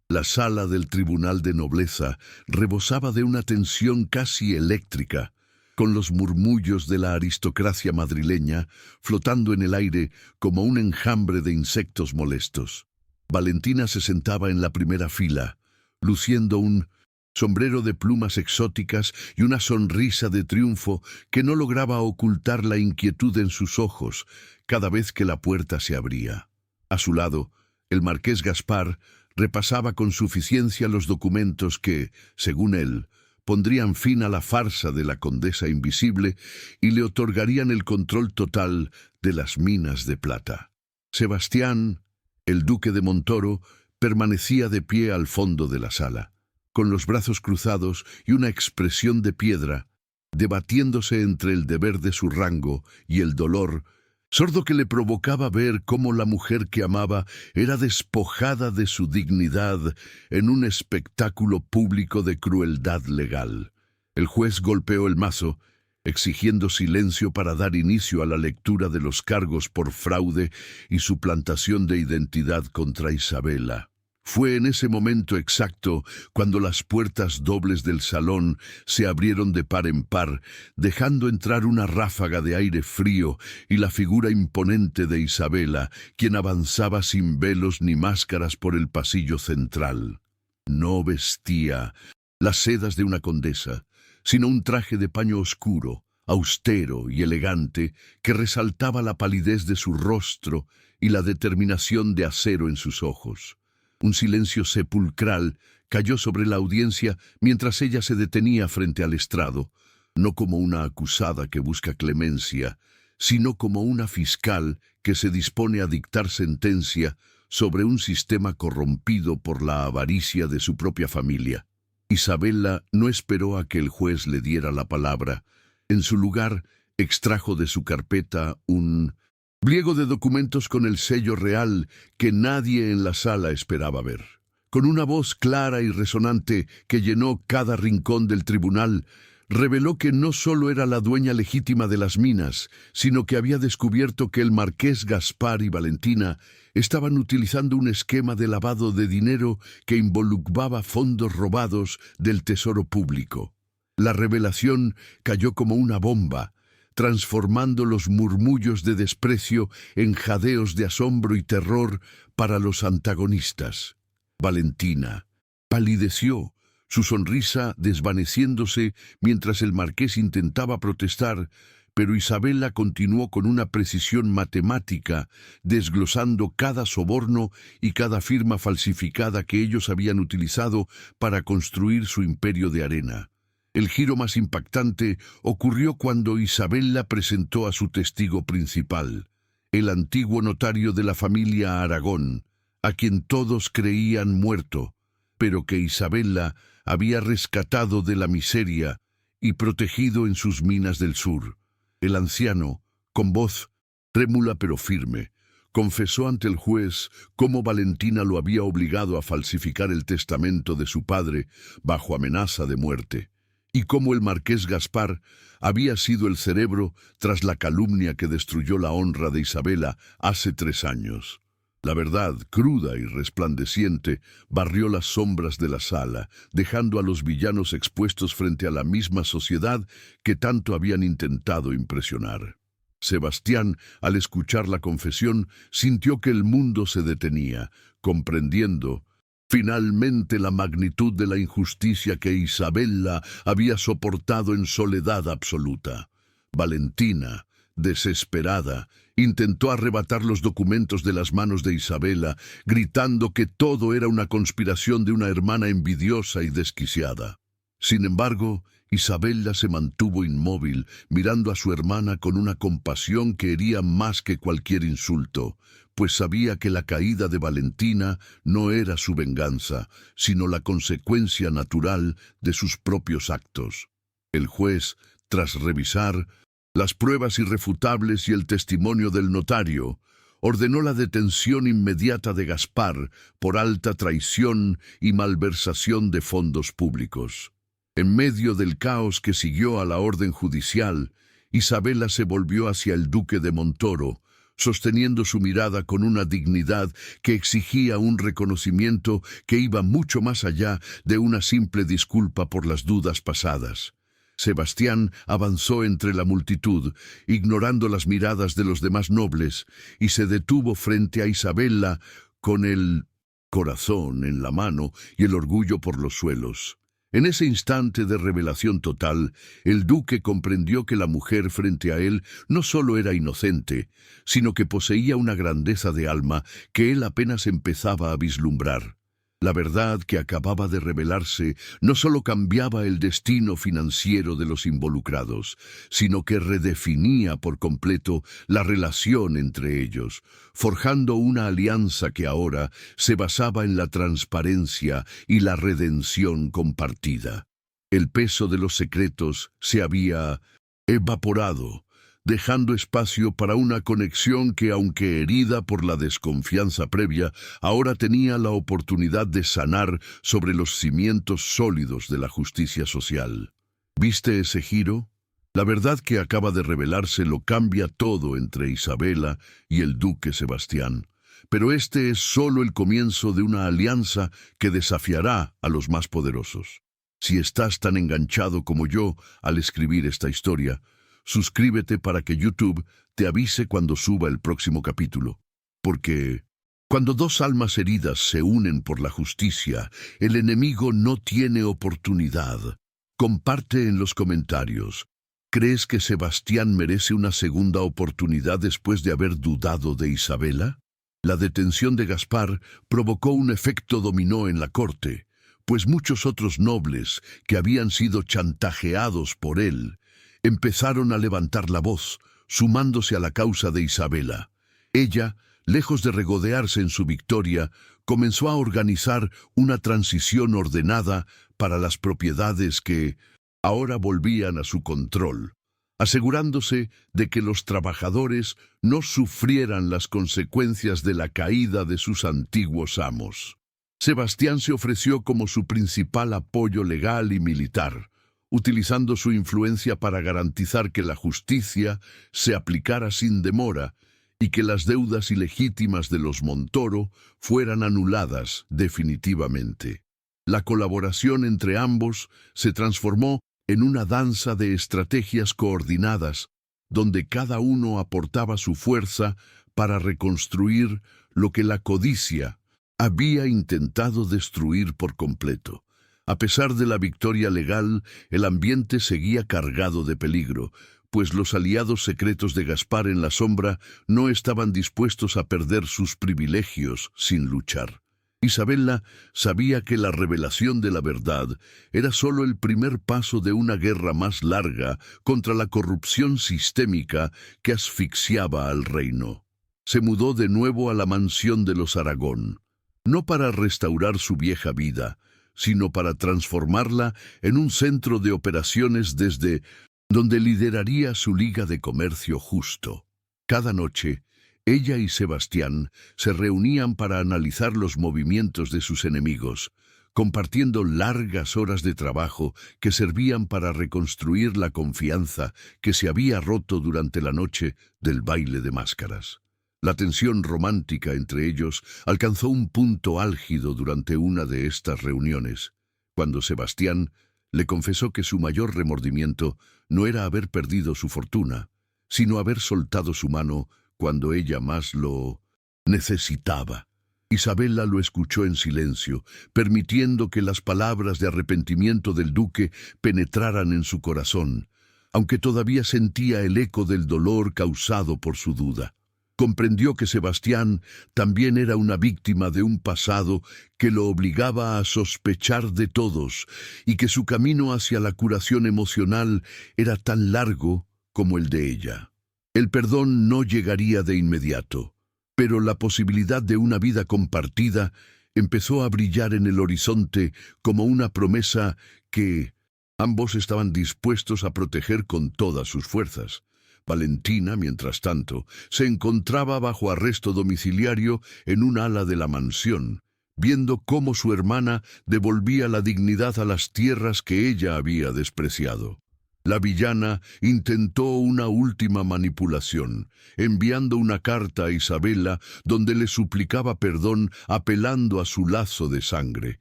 La sala del Tribunal de Nobleza rebosaba de una tensión casi eléctrica, con los murmullos de la aristocracia madrileña flotando en el aire como un enjambre de insectos molestos. Valentina se sentaba en la primera fila, luciendo un sombrero de plumas exóticas y una sonrisa de triunfo que no lograba ocultar la inquietud en sus ojos cada vez que la puerta se abría. A su lado, el marqués Gaspar repasaba con suficiencia los documentos que, según él, pondrían fin a la farsa de la condesa invisible y le otorgarían el control total de las minas de plata. Sebastián, el duque de Montoro, permanecía de pie al fondo de la sala, con los brazos cruzados y una expresión de piedra, debatiéndose entre el deber de su rango y el dolor, sordo que le provocaba ver cómo la mujer que amaba era despojada de su dignidad en un espectáculo público de crueldad legal. El juez golpeó el mazo, exigiendo silencio para dar inicio a la lectura de los cargos por fraude y suplantación de identidad contra Isabella. Fue en ese momento exacto cuando las puertas dobles del salón se abrieron de par en par, dejando entrar una ráfaga de aire frío y la figura imponente de Isabella, quien avanzaba sin velos ni máscaras por el pasillo central. No vestía las sedas de una condesa, sino un traje de paño oscuro, austero y elegante, que resaltaba la palidez de su rostro y la determinación de acero en sus ojos. Un silencio sepulcral cayó sobre la audiencia mientras ella se detenía frente al estrado, no como una acusada que busca clemencia, sino como una fiscal que se dispone a dictar sentencia sobre un sistema corrompido por la avaricia de su propia familia. Isabella no esperó a que el juez le diera la palabra. En su lugar, extrajo de su carpeta un pliego de documentos con el sello real que nadie en la sala esperaba ver. Con una voz clara y resonante que llenó cada rincón del tribunal, reveló que no solo era la dueña legítima de las minas, sino que había descubierto que el marqués Gaspar y Valentina estaban utilizando un esquema de lavado de dinero que involucraba fondos robados del tesoro público. La revelación cayó como una bomba, transformando los murmullos de desprecio en jadeos de asombro y terror para los antagonistas. Valentina palideció, su sonrisa desvaneciéndose mientras el marqués intentaba protestar, pero Isabella continuó con una precisión matemática, desglosando cada soborno y cada firma falsificada que ellos habían utilizado para construir su imperio de arena. El giro más impactante ocurrió cuando Isabella presentó a su testigo principal, el antiguo notario de la familia Aragón, a quien todos creían muerto, pero que Isabella había rescatado de la miseria y protegido en sus minas del sur. El anciano, con voz trémula pero firme, confesó ante el juez cómo Valentina lo había obligado a falsificar el testamento de su padre bajo amenaza de muerte, y cómo el marqués Gaspar había sido el cerebro tras la calumnia que destruyó la honra de Isabella hace 3 años. La verdad, cruda y resplandeciente, barrió las sombras de la sala, dejando a los villanos expuestos frente a la misma sociedad que tanto habían intentado impresionar. Sebastián, al escuchar la confesión, sintió que el mundo se detenía, comprendiendo Finalmente la magnitud de la injusticia que Isabella había soportado en soledad absoluta. Valentina, desesperada, intentó arrebatar los documentos de las manos de Isabella, gritando que todo era una conspiración de una hermana envidiosa y desquiciada. Sin embargo, Isabella se mantuvo inmóvil, mirando a su hermana con una compasión que hería más que cualquier insulto, pues sabía que la caída de Valentina no era su venganza, sino la consecuencia natural de sus propios actos. El juez, tras revisar las pruebas irrefutables y el testimonio del notario, ordenó la detención inmediata de Gaspar por alta traición y malversación de fondos públicos. En medio del caos que siguió a la orden judicial, Isabella se volvió hacia el duque de Montoro, sosteniendo su mirada con una dignidad que exigía un reconocimiento que iba mucho más allá de una simple disculpa por las dudas pasadas. Sebastián avanzó entre la multitud, ignorando las miradas de los demás nobles, y se detuvo frente a Isabella con el corazón en la mano y el orgullo por los suelos. En ese instante de revelación total, el duque comprendió que la mujer frente a él no solo era inocente, sino que poseía una grandeza de alma que él apenas empezaba a vislumbrar. La verdad que acababa de revelarse no solo cambiaba el destino financiero de los involucrados, sino que redefinía por completo la relación entre ellos, forjando una alianza que ahora se basaba en la transparencia y la redención compartida. El peso de los secretos se había evaporado, dejando espacio para una conexión que, aunque herida por la desconfianza previa, ahora tenía la oportunidad de sanar sobre los cimientos sólidos de la justicia social. ¿Viste ese giro? La verdad que acaba de revelarse lo cambia todo entre Isabella y el duque Sebastián. Pero este es solo el comienzo de una alianza que desafiará a los más poderosos. Si estás tan enganchado como yo al escribir esta historia, suscríbete para que YouTube te avise cuando suba el próximo capítulo. Porque cuando dos almas heridas se unen por la justicia, el enemigo no tiene oportunidad. Comparte en los comentarios. ¿Crees que Sebastián merece una segunda oportunidad después de haber dudado de Isabella? La detención de Gaspar provocó un efecto dominó en la corte, pues muchos otros nobles que habían sido chantajeados por él empezaron a levantar la voz, sumándose a la causa de Isabella. Ella, lejos de regodearse en su victoria, comenzó a organizar una transición ordenada para las propiedades que ahora volvían a su control, asegurándose de que los trabajadores no sufrieran las consecuencias de la caída de sus antiguos amos. Sebastián se ofreció como su principal apoyo legal y militar, utilizando su influencia para garantizar que la justicia se aplicara sin demora y que las deudas ilegítimas de los Montoro fueran anuladas definitivamente. La colaboración entre ambos se transformó en una danza de estrategias coordinadas, donde cada uno aportaba su fuerza para reconstruir lo que la codicia había intentado destruir por completo. A pesar de la victoria legal, el ambiente seguía cargado de peligro, pues los aliados secretos de Gaspar en la sombra no estaban dispuestos a perder sus privilegios sin luchar. Isabella sabía que la revelación de la verdad era solo el primer paso de una guerra más larga contra la corrupción sistémica que asfixiaba al reino. Se mudó de nuevo a la mansión de los Aragón, no para restaurar su vieja vida, sino para transformarla en un centro de operaciones desde donde lideraría su liga de comercio justo. Cada noche, ella y Sebastián se reunían para analizar los movimientos de sus enemigos, compartiendo largas horas de trabajo que servían para reconstruir la confianza que se había roto durante la noche del baile de máscaras. La tensión romántica entre ellos alcanzó un punto álgido durante una de estas reuniones, cuando Sebastián le confesó que su mayor remordimiento no era haber perdido su fortuna, sino haber soltado su mano cuando ella más lo necesitaba. Isabela lo escuchó en silencio, permitiendo que las palabras de arrepentimiento del duque penetraran en su corazón, aunque todavía sentía el eco del dolor causado por su duda. Comprendió que Sebastián también era una víctima de un pasado que lo obligaba a sospechar de todos y que su camino hacia la curación emocional era tan largo como el de ella. El perdón no llegaría de inmediato, pero la posibilidad de una vida compartida empezó a brillar en el horizonte como una promesa que ambos estaban dispuestos a proteger con todas sus fuerzas. Valentina, mientras tanto, se encontraba bajo arresto domiciliario en un ala de la mansión, viendo cómo su hermana devolvía la dignidad a las tierras que ella había despreciado. La villana intentó una última manipulación, enviando una carta a Isabela donde le suplicaba perdón apelando a su lazo de sangre.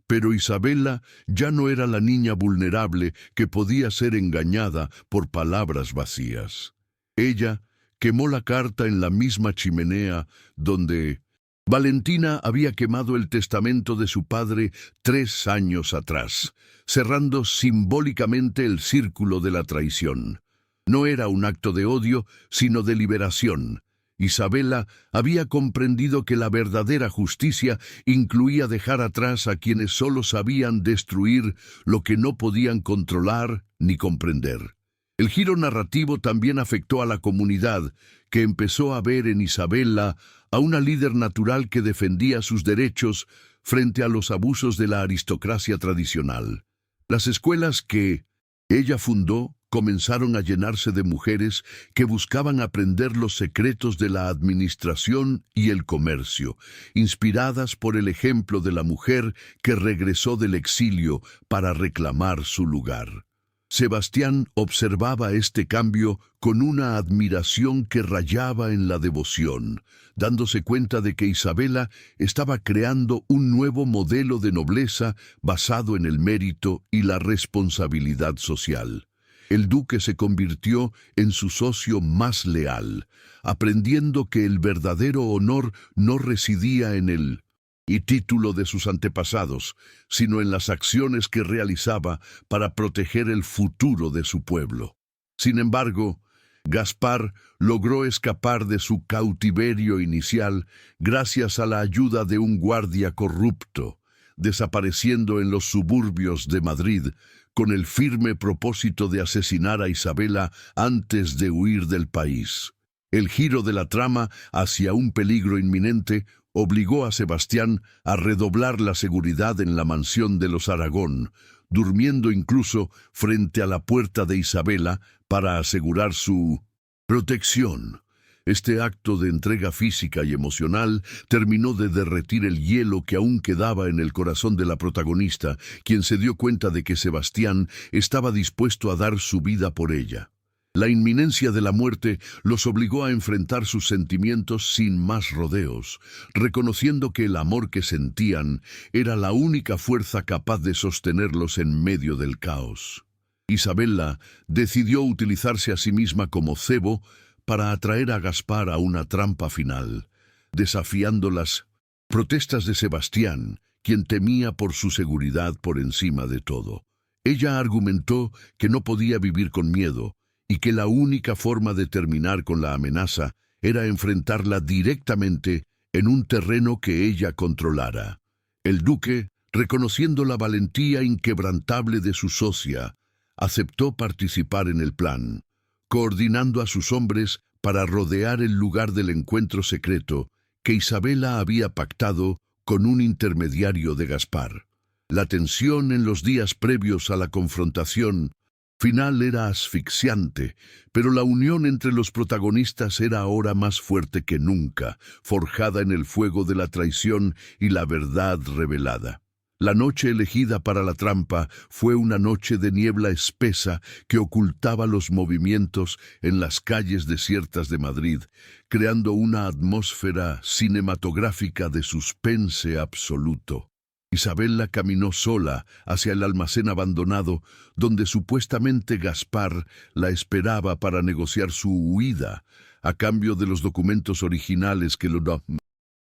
Pero Isabela ya no era la niña vulnerable que podía ser engañada por palabras vacías. Ella quemó la carta en la misma chimenea donde Valentina había quemado el testamento de su padre 3 años atrás, cerrando simbólicamente el círculo de la traición. No era un acto de odio, sino de liberación. Isabela había comprendido que la verdadera justicia incluía dejar atrás a quienes solo sabían destruir lo que no podían controlar ni comprender. El giro narrativo también afectó a la comunidad, que empezó a ver en Isabela a una líder natural que defendía sus derechos frente a los abusos de la aristocracia tradicional. Las escuelas que ella fundó comenzaron a llenarse de mujeres que buscaban aprender los secretos de la administración y el comercio, inspiradas por el ejemplo de la mujer que regresó del exilio para reclamar su lugar. Sebastián observaba este cambio con una admiración que rayaba en la devoción, dándose cuenta de que Isabela estaba creando un nuevo modelo de nobleza basado en el mérito y la responsabilidad social. El duque se convirtió en su socio más leal, aprendiendo que el verdadero honor no residía en el título de sus antepasados, sino en las acciones que realizaba para proteger el futuro de su pueblo. Sin embargo, Gaspar logró escapar de su cautiverio inicial gracias a la ayuda de un guardia corrupto, desapareciendo en los suburbios de Madrid con el firme propósito de asesinar a Isabela antes de huir del país. El giro de la trama hacia un peligro inminente obligó a Sebastián a redoblar la seguridad en la mansión de los Aragón, durmiendo incluso frente a la puerta de Isabela para asegurar su protección. Este acto de entrega física y emocional terminó de derretir el hielo que aún quedaba en el corazón de la protagonista, quien se dio cuenta de que Sebastián estaba dispuesto a dar su vida por ella. La inminencia de la muerte los obligó a enfrentar sus sentimientos sin más rodeos, reconociendo que el amor que sentían era la única fuerza capaz de sostenerlos en medio del caos. Isabela decidió utilizarse a sí misma como cebo para atraer a Gaspar a una trampa final, desafiando las protestas de Sebastián, quien temía por su seguridad por encima de todo. Ella argumentó que no podía vivir con miedo, y que la única forma de terminar con la amenaza era enfrentarla directamente en un terreno que ella controlara. El duque, reconociendo la valentía inquebrantable de su socia, aceptó participar en el plan, coordinando a sus hombres para rodear el lugar del encuentro secreto que Isabela había pactado con un intermediario de Gaspar. La tensión en los días previos a la confrontación final era asfixiante, pero la unión entre los protagonistas era ahora más fuerte que nunca, forjada en el fuego de la traición y la verdad revelada. La noche elegida para la trampa fue una noche de niebla espesa que ocultaba los movimientos en las calles desiertas de Madrid, creando una atmósfera cinematográfica de suspense absoluto. Isabela caminó sola hacia el almacén abandonado, donde supuestamente Gaspar la esperaba para negociar su huida, a cambio de los documentos originales que lo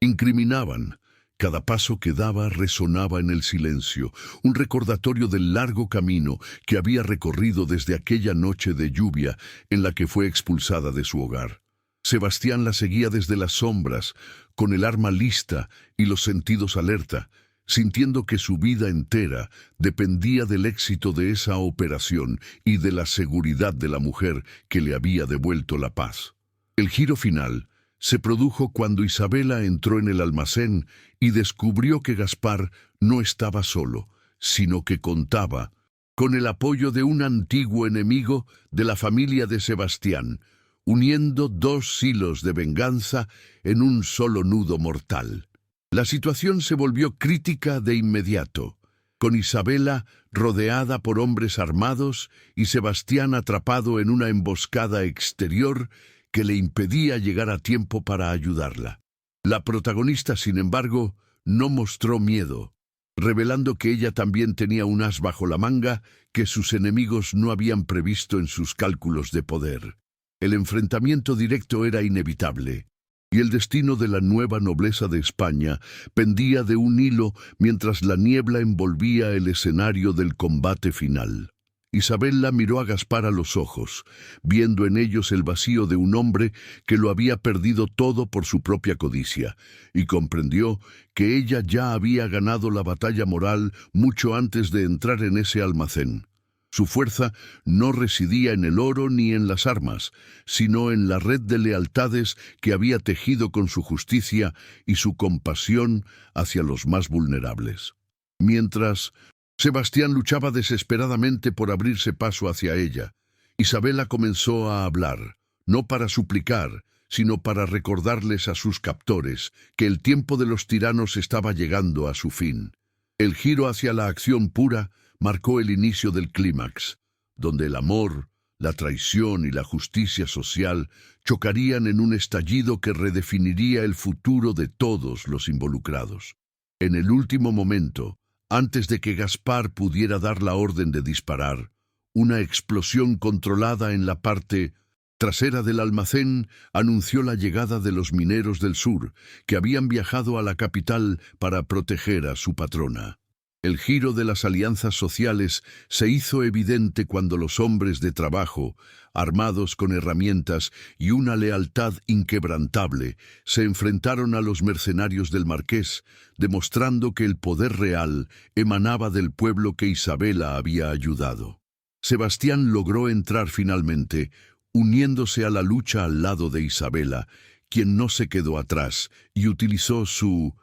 incriminaban. Cada paso que daba resonaba en el silencio, un recordatorio del largo camino que había recorrido desde aquella noche de lluvia en la que fue expulsada de su hogar. Sebastián la seguía desde las sombras, con el arma lista y los sentidos alerta, sintiendo que su vida entera dependía del éxito de esa operación y de la seguridad de la mujer que le había devuelto la paz. El giro final se produjo cuando Isabela entró en el almacén y descubrió que Gaspar no estaba solo, sino que contaba con el apoyo de un antiguo enemigo de la familia de Sebastián, uniendo dos hilos de venganza en un solo nudo mortal. La situación se volvió crítica de inmediato, con Isabela rodeada por hombres armados y Sebastián atrapado en una emboscada exterior que le impedía llegar a tiempo para ayudarla. La protagonista, sin embargo, no mostró miedo, revelando que ella también tenía un as bajo la manga que sus enemigos no habían previsto en sus cálculos de poder. El enfrentamiento directo era inevitable, y el destino de la nueva nobleza de España pendía de un hilo mientras la niebla envolvía el escenario del combate final. Isabela miró a Gaspar a los ojos, viendo en ellos el vacío de un hombre que lo había perdido todo por su propia codicia, y comprendió que ella ya había ganado la batalla moral mucho antes de entrar en ese almacén. Su fuerza no residía en el oro ni en las armas, sino en la red de lealtades que había tejido con su justicia y su compasión hacia los más vulnerables. Mientras Sebastián luchaba desesperadamente por abrirse paso hacia ella, Isabela comenzó a hablar, no para suplicar, sino para recordarles a sus captores que el tiempo de los tiranos estaba llegando a su fin. El giro hacia la acción pura marcó el inicio del clímax, donde el amor, la traición y la justicia social chocarían en un estallido que redefiniría el futuro de todos los involucrados. En el último momento, antes de que Gaspar pudiera dar la orden de disparar, una explosión controlada en la parte trasera del almacén anunció la llegada de los mineros del sur, que habían viajado a la capital para proteger a su patrona. El giro de las alianzas sociales se hizo evidente cuando los hombres de trabajo, armados con herramientas y una lealtad inquebrantable, se enfrentaron a los mercenarios del marqués, demostrando que el poder real emanaba del pueblo que Isabela había ayudado. Sebastián logró entrar finalmente, uniéndose a la lucha al lado de Isabela, quien no se quedó atrás y utilizó su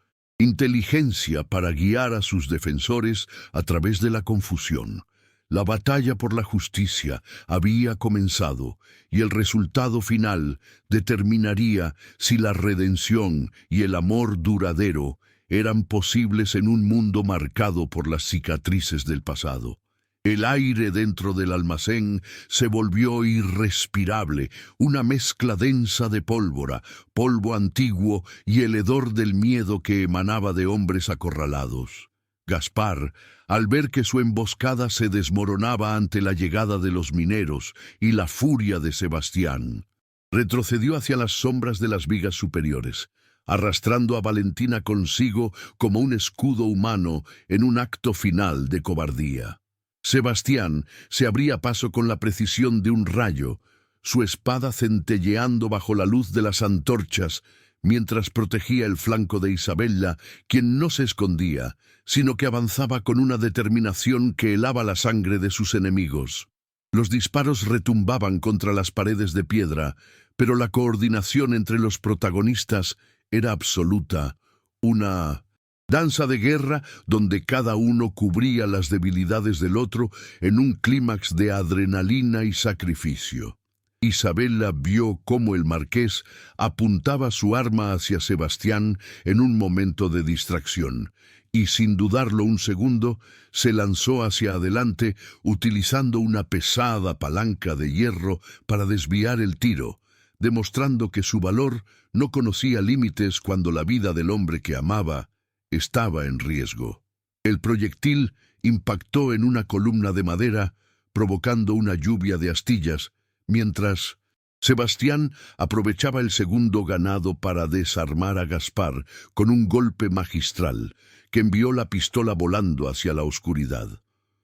inteligencia para guiar a sus defensores a través de la confusión. La batalla por la justicia había comenzado y el resultado final determinaría si la redención y el amor duradero eran posibles en un mundo marcado por las cicatrices del pasado. El aire dentro del almacén se volvió irrespirable, una mezcla densa de pólvora, polvo antiguo y el hedor del miedo que emanaba de hombres acorralados. Gaspar, al ver que su emboscada se desmoronaba ante la llegada de los mineros y la furia de Sebastián, retrocedió hacia las sombras de las vigas superiores, arrastrando a Valentina consigo como un escudo humano en un acto final de cobardía. Sebastián se abría paso con la precisión de un rayo, su espada centelleando bajo la luz de las antorchas, mientras protegía el flanco de Isabela, quien no se escondía, sino que avanzaba con una determinación que helaba la sangre de sus enemigos. Los disparos retumbaban contra las paredes de piedra, pero la coordinación entre los protagonistas era absoluta, una danza de guerra donde cada uno cubría las debilidades del otro en un clímax de adrenalina y sacrificio. Isabela vio cómo el marqués apuntaba su arma hacia Sebastián en un momento de distracción, y sin dudarlo un segundo, se lanzó hacia adelante utilizando una pesada palanca de hierro para desviar el tiro, demostrando que su valor no conocía límites cuando la vida del hombre que amaba estaba en riesgo. El proyectil impactó en una columna de madera, provocando una lluvia de astillas, mientras Sebastián aprovechaba el segundo ganado para desarmar a Gaspar con un golpe magistral que envió la pistola volando hacia la oscuridad.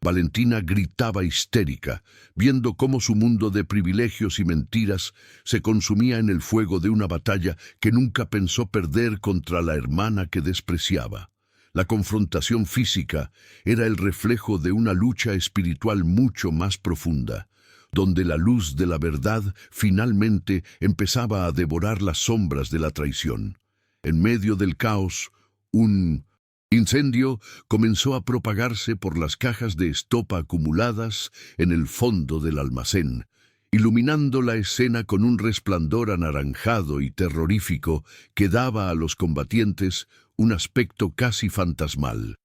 Valentina gritaba histérica, viendo cómo su mundo de privilegios y mentiras se consumía en el fuego de una batalla que nunca pensó perder contra la hermana que despreciaba. La confrontación física era el reflejo de una lucha espiritual mucho más profunda, donde la luz de la verdad finalmente empezaba a devorar las sombras de la traición. En medio del caos, un incendio comenzó a propagarse por las cajas de estopa acumuladas en el fondo del almacén, iluminando la escena con un resplandor anaranjado y terrorífico que daba a los combatientes un aspecto casi fantasmal.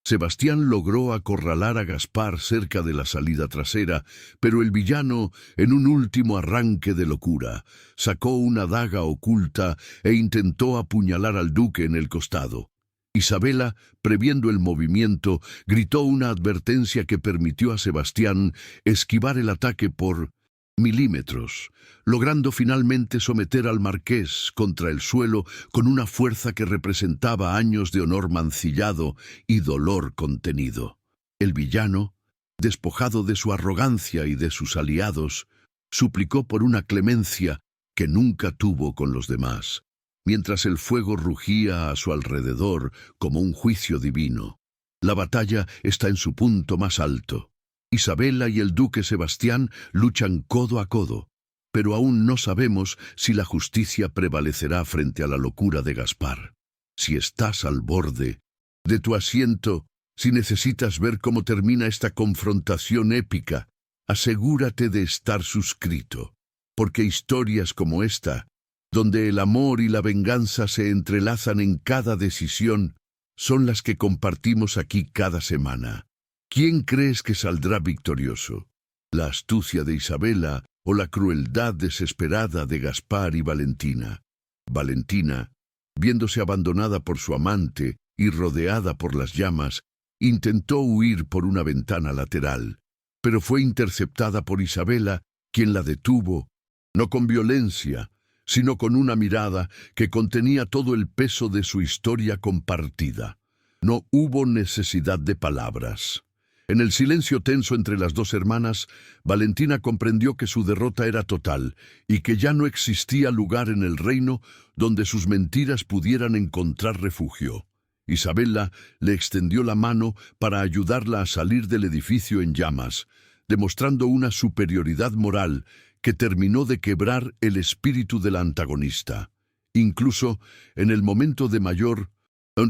Sebastián logró acorralar a Gaspar cerca de la salida trasera, pero el villano, en un último arranque de locura, sacó una daga oculta e intentó apuñalar al duque en el costado. Isabela, previendo el movimiento, gritó una advertencia que permitió a Sebastián esquivar el ataque por milímetros, logrando finalmente someter al marqués contra el suelo con una fuerza que representaba años de honor mancillado y dolor contenido. El villano, despojado de su arrogancia y de sus aliados, suplicó por una clemencia que nunca tuvo con los demás, mientras el fuego rugía a su alrededor como un juicio divino. La batalla está en su punto más alto. Isabela y el duque Sebastián luchan codo a codo, pero aún no sabemos si la justicia prevalecerá frente a la locura de Gaspar. Si estás al borde de tu asiento, si necesitas ver cómo termina esta confrontación épica, asegúrate de estar suscrito, porque historias como esta, donde el amor y la venganza se entrelazan en cada decisión, son las que compartimos aquí cada semana. ¿Quién crees que saldrá victorioso? ¿La astucia de Isabela o la crueldad desesperada de Gaspar y Valentina? Valentina, viéndose abandonada por su amante y rodeada por las llamas, intentó huir por una ventana lateral, pero fue interceptada por Isabela, quien la detuvo, no con violencia, sino con una mirada que contenía todo el peso de su historia compartida. No hubo necesidad de palabras. En el silencio tenso entre las dos hermanas, Valentina comprendió que su derrota era total y que ya no existía lugar en el reino donde sus mentiras pudieran encontrar refugio. Isabela le extendió la mano para ayudarla a salir del edificio en llamas, demostrando una superioridad moral que terminó de quebrar el espíritu de la antagonista. Incluso en el momento de mayor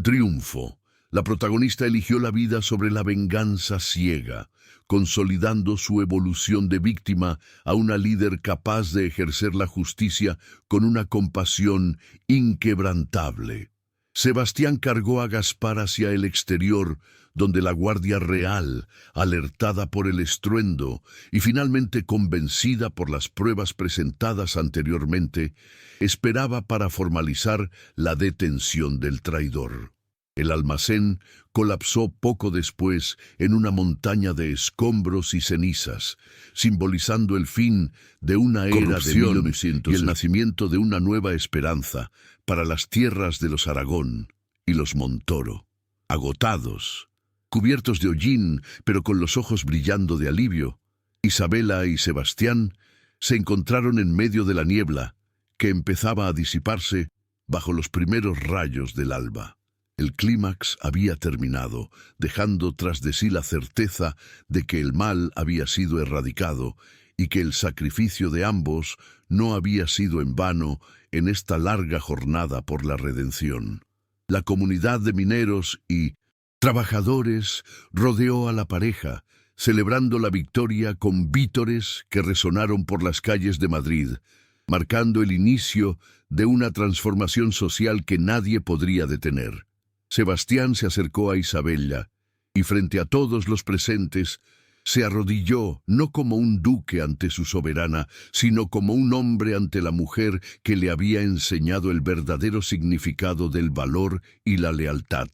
triunfo, la protagonista eligió la vida sobre la venganza ciega, consolidando su evolución de víctima a una líder capaz de ejercer la justicia con una compasión inquebrantable. Sebastián cargó a Gaspar hacia el exterior, donde la Guardia Real, alertada por el estruendo y finalmente convencida por las pruebas presentadas anteriormente, esperaba para formalizar la detención del traidor. El almacén colapsó poco después en una montaña de escombros y cenizas, simbolizando el fin de una era de 1900 y el nacimiento de una nueva esperanza para las tierras de los Aragón y los Montoro. Agotados, cubiertos de hollín, pero con los ojos brillando de alivio, Isabela y Sebastián se encontraron en medio de la niebla, que empezaba a disiparse bajo los primeros rayos del alba. El clímax había terminado, dejando tras de sí la certeza de que el mal había sido erradicado y que el sacrificio de ambos no había sido en vano en esta larga jornada por la redención. La comunidad de mineros y trabajadores rodeó a la pareja, celebrando la victoria con vítores que resonaron por las calles de Madrid, marcando el inicio de una transformación social que nadie podría detener. Sebastián se acercó a Isabela y frente a todos los presentes se arrodilló no como un duque ante su soberana, sino como un hombre ante la mujer que le había enseñado el verdadero significado del valor y la lealtad.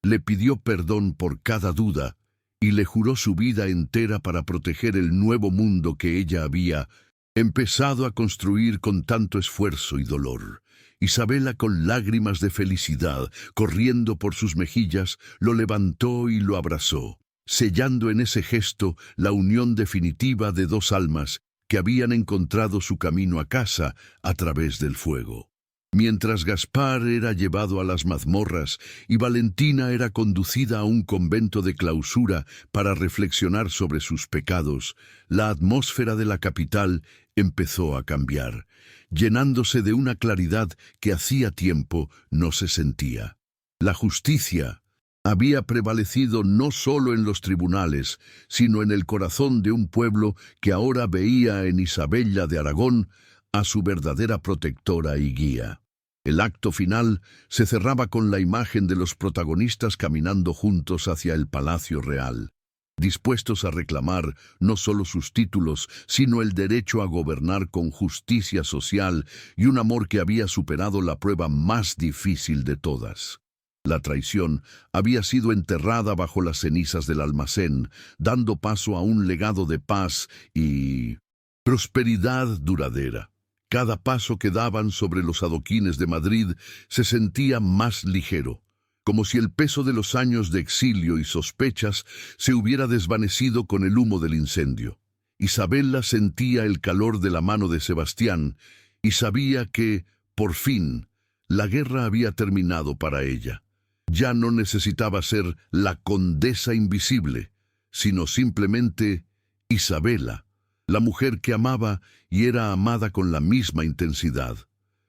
Le pidió perdón por cada duda y le juró su vida entera para proteger el nuevo mundo que ella había empezado a construir con tanto esfuerzo y dolor. Isabela, con lágrimas de felicidad corriendo por sus mejillas, lo levantó y lo abrazó, sellando en ese gesto la unión definitiva de dos almas que habían encontrado su camino a casa a través del fuego. Mientras Gaspar era llevado a las mazmorras y Valentina era conducida a un convento de clausura para reflexionar sobre sus pecados, la atmósfera de la capital empezó a cambiar, llenándose de una claridad que hacía tiempo no se sentía. La justicia había prevalecido no solo en los tribunales, sino en el corazón de un pueblo que ahora veía en Isabella de Aragón a su verdadera protectora y guía. El acto final se cerraba con la imagen de los protagonistas caminando juntos hacia el Palacio Real, dispuestos a reclamar no solo sus títulos, sino el derecho a gobernar con justicia social y un amor que había superado la prueba más difícil de todas. La traición había sido enterrada bajo las cenizas del almacén, dando paso a un legado de paz y prosperidad duradera. Cada paso que daban sobre los adoquines de Madrid se sentía más ligero, como si el peso de los años de exilio y sospechas se hubiera desvanecido con el humo del incendio. Isabela sentía el calor de la mano de Sebastián y sabía que, por fin, la guerra había terminado para ella. Ya no necesitaba ser la condesa invisible, sino simplemente Isabela, la mujer que amaba y era amada con la misma intensidad.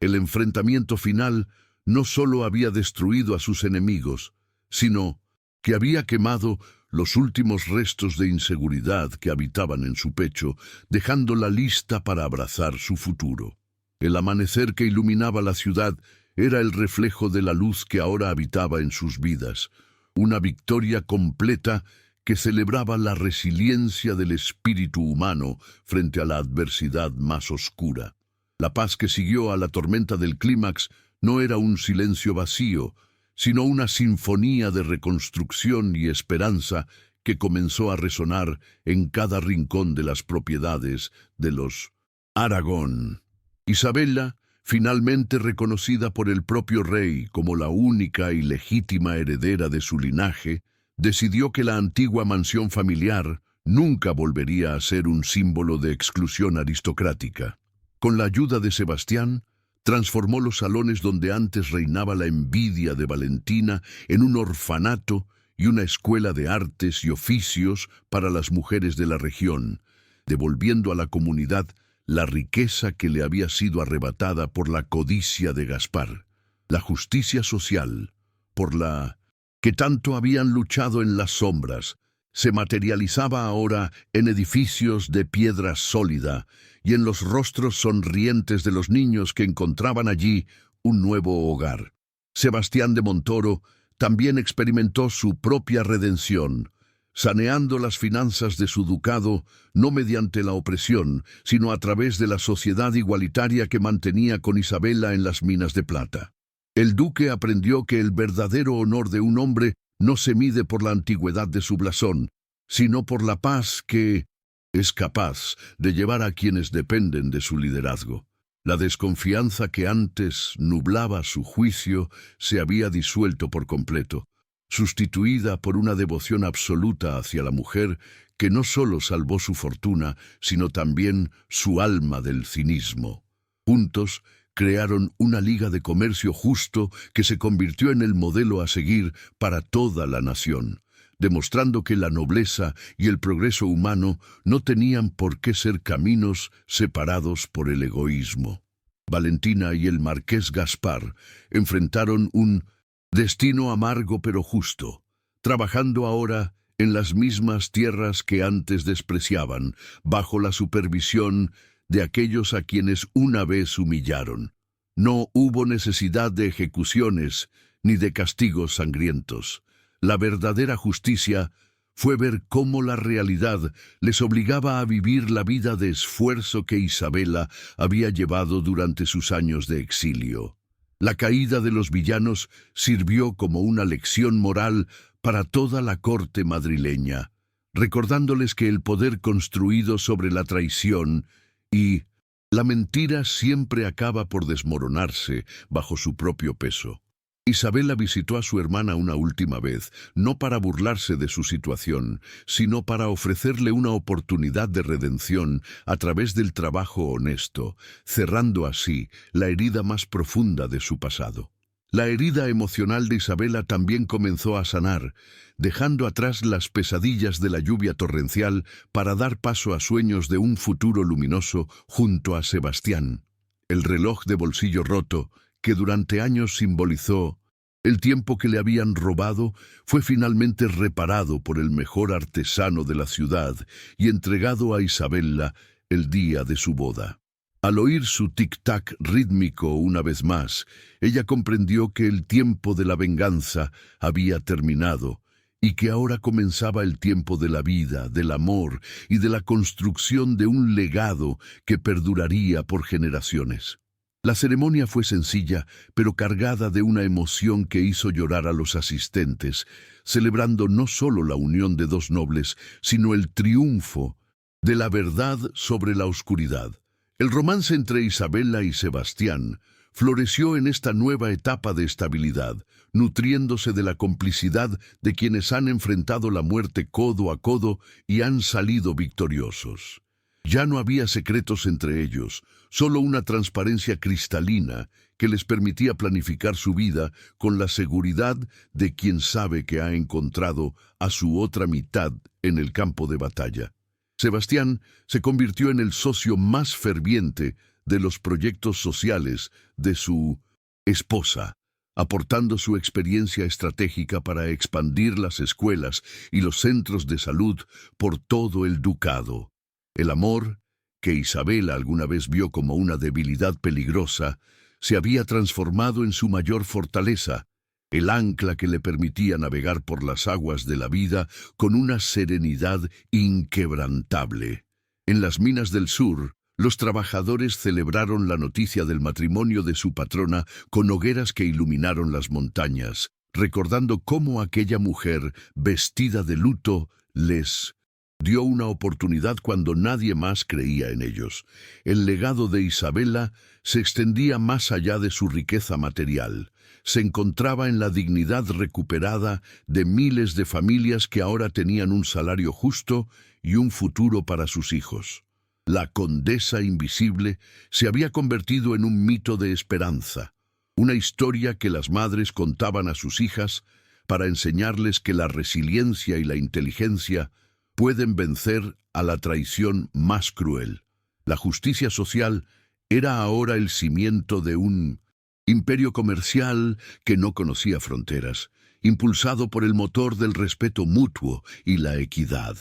El enfrentamiento final no solo había destruido a sus enemigos, sino que había quemado los últimos restos de inseguridad que habitaban en su pecho, dejándola lista para abrazar su futuro. El amanecer que iluminaba la ciudad era el reflejo de la luz que ahora habitaba en sus vidas, una victoria completa que celebraba la resiliencia del espíritu humano frente a la adversidad más oscura. La paz que siguió a la tormenta del clímax no era un silencio vacío, sino una sinfonía de reconstrucción y esperanza que comenzó a resonar en cada rincón de las propiedades de los Aragón. Isabela, finalmente reconocida por el propio rey como la única y legítima heredera de su linaje, decidió que la antigua mansión familiar nunca volvería a ser un símbolo de exclusión aristocrática. Con la ayuda de Sebastián, transformó los salones donde antes reinaba la envidia de Valentina en un orfanato y una escuela de artes y oficios para las mujeres de la región, devolviendo a la comunidad la riqueza que le había sido arrebatada por la codicia de Gaspar, la justicia social, por la que tanto habían luchado en las sombras, se materializaba ahora en edificios de piedra sólida y en los rostros sonrientes de los niños que encontraban allí un nuevo hogar. Sebastián de Montoro también experimentó su propia redención, saneando las finanzas de su ducado no mediante la opresión, sino a través de la sociedad igualitaria que mantenía con Isabela en las minas de plata. El duque aprendió que el verdadero honor de un hombre no se mide por la antigüedad de su blasón, sino por la paz que es capaz de llevar a quienes dependen de su liderazgo. La desconfianza que antes nublaba su juicio se había disuelto por completo, sustituida por una devoción absoluta hacia la mujer que no solo salvó su fortuna, sino también su alma del cinismo. Juntos, crearon una liga de comercio justo que se convirtió en el modelo a seguir para toda la nación, demostrando que la nobleza y el progreso humano no tenían por qué ser caminos separados por el egoísmo. Valentina y el marqués Gaspar enfrentaron un destino amargo pero justo, trabajando ahora en las mismas tierras que antes despreciaban, bajo la supervisión de aquellos a quienes una vez humillaron. No hubo necesidad de ejecuciones ni de castigos sangrientos. La verdadera justicia fue ver cómo la realidad les obligaba a vivir la vida de esfuerzo que Isabela había llevado durante sus años de exilio. La caída de los villanos sirvió como una lección moral para toda la corte madrileña, recordándoles que el poder construido sobre la traición y La mentira siempre acaba por desmoronarse bajo su propio peso. Isabela visitó a su hermana una última vez, no para burlarse de su situación, sino para ofrecerle una oportunidad de redención a través del trabajo honesto, cerrando así la herida más profunda de su pasado. La herida emocional de Isabela también comenzó a sanar, dejando atrás las pesadillas de la lluvia torrencial para dar paso a sueños de un futuro luminoso junto a Sebastián. El reloj de bolsillo roto, que durante años simbolizó el tiempo que le habían robado, fue finalmente reparado por el mejor artesano de la ciudad y entregado a Isabela el día de su boda. Al oír su tic-tac rítmico una vez más, ella comprendió que el tiempo de la venganza había terminado y que ahora comenzaba el tiempo de la vida, del amor y de la construcción de un legado que perduraría por generaciones. La ceremonia fue sencilla, pero cargada de una emoción que hizo llorar a los asistentes, celebrando no solo la unión de dos nobles, sino el triunfo de la verdad sobre la oscuridad. El romance entre Isabela y Sebastián floreció en esta nueva etapa de estabilidad, nutriéndose de la complicidad de quienes han enfrentado la muerte codo a codo y han salido victoriosos. Ya no había secretos entre ellos, solo una transparencia cristalina que les permitía planificar su vida con la seguridad de quien sabe que ha encontrado a su otra mitad en el campo de batalla. Sebastián se convirtió en el socio más ferviente de los proyectos sociales de su esposa, aportando su experiencia estratégica para expandir las escuelas y los centros de salud por todo el ducado. El amor, que Isabela alguna vez vio como una debilidad peligrosa, se había transformado en su mayor fortaleza, el ancla que le permitía navegar por las aguas de la vida con una serenidad inquebrantable. En las minas del sur, los trabajadores celebraron la noticia del matrimonio de su patrona con hogueras que iluminaron las montañas, recordando cómo aquella mujer, vestida de luto, les dio una oportunidad cuando nadie más creía en ellos. El legado de Isabela se extendía más allá de su riqueza material. Se encontraba en la dignidad recuperada de miles de familias que ahora tenían un salario justo y un futuro para sus hijos. La condesa invisible se había convertido en un mito de esperanza, una historia que las madres contaban a sus hijas para enseñarles que la resiliencia y la inteligencia pueden vencer a la traición más cruel. La justicia social era ahora el cimiento de un imperio comercial que no conocía fronteras, impulsado por el motor del respeto mutuo y la equidad.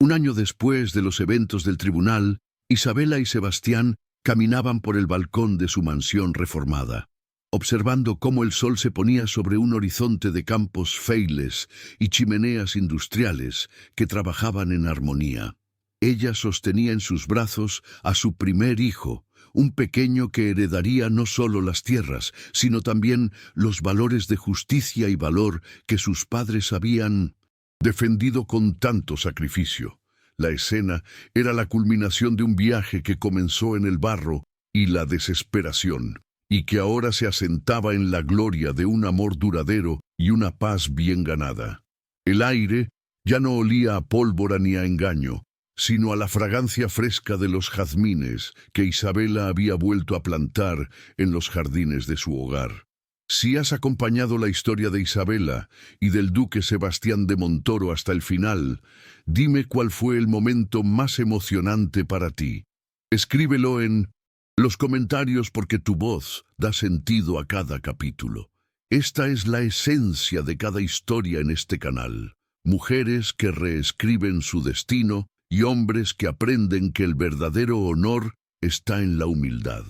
Un año después de los eventos del tribunal, Isabela y Sebastián caminaban por el balcón de su mansión reformada, observando cómo el sol se ponía sobre un horizonte de campos feiles y chimeneas industriales que trabajaban en armonía. Ella sostenía en sus brazos a su primer hijo, un pequeño que heredaría no solo las tierras, sino también los valores de justicia y valor que sus padres habían defendido con tanto sacrificio. La escena era la culminación de un viaje que comenzó en el barro y la desesperación, y que ahora se asentaba en la gloria de un amor duradero y una paz bien ganada. El aire ya no olía a pólvora ni a engaño, sino a la fragancia fresca de los jazmines que Isabela había vuelto a plantar en los jardines de su hogar. Si has acompañado la historia de Isabela y del duque Sebastián de Montoro hasta el final, dime cuál fue el momento más emocionante para ti. Escríbelo en los comentarios porque tu voz da sentido a cada capítulo. Esta es la esencia de cada historia en este canal. Mujeres que reescriben su destino y hombres que aprenden que el verdadero honor está en la humildad.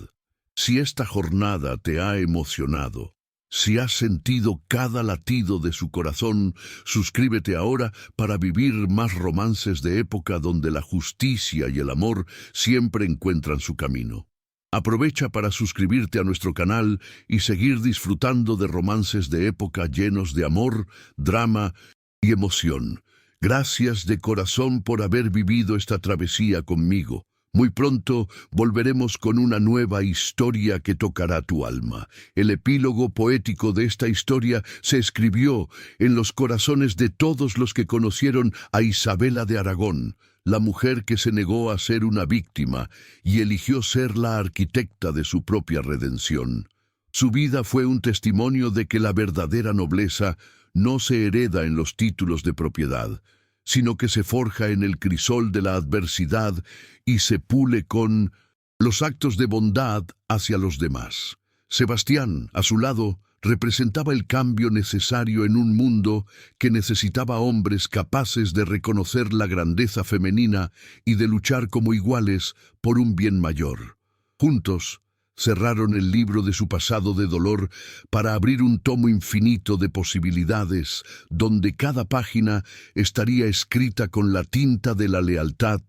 Si esta jornada te ha emocionado, si has sentido cada latido de su corazón, suscríbete ahora para vivir más romances de época donde la justicia y el amor siempre encuentran su camino. Aprovecha para suscribirte a nuestro canal y seguir disfrutando de romances de época llenos de amor, drama y emoción. Gracias de corazón por haber vivido esta travesía conmigo. Muy pronto volveremos con una nueva historia que tocará tu alma. El epílogo poético de esta historia se escribió en los corazones de todos los que conocieron a Isabela de Aragón, la mujer que se negó a ser una víctima y eligió ser la arquitecta de su propia redención. Su vida fue un testimonio de que la verdadera nobleza no se hereda en los títulos de propiedad, sino que se forja en el crisol de la adversidad y se pule con los actos de bondad hacia los demás. Sebastián, a su lado, representaba el cambio necesario en un mundo que necesitaba hombres capaces de reconocer la grandeza femenina y de luchar como iguales por un bien mayor. Juntos, cerraron el libro de su pasado de dolor para abrir un tomo infinito de posibilidades, donde cada página estaría escrita con la tinta de la lealtad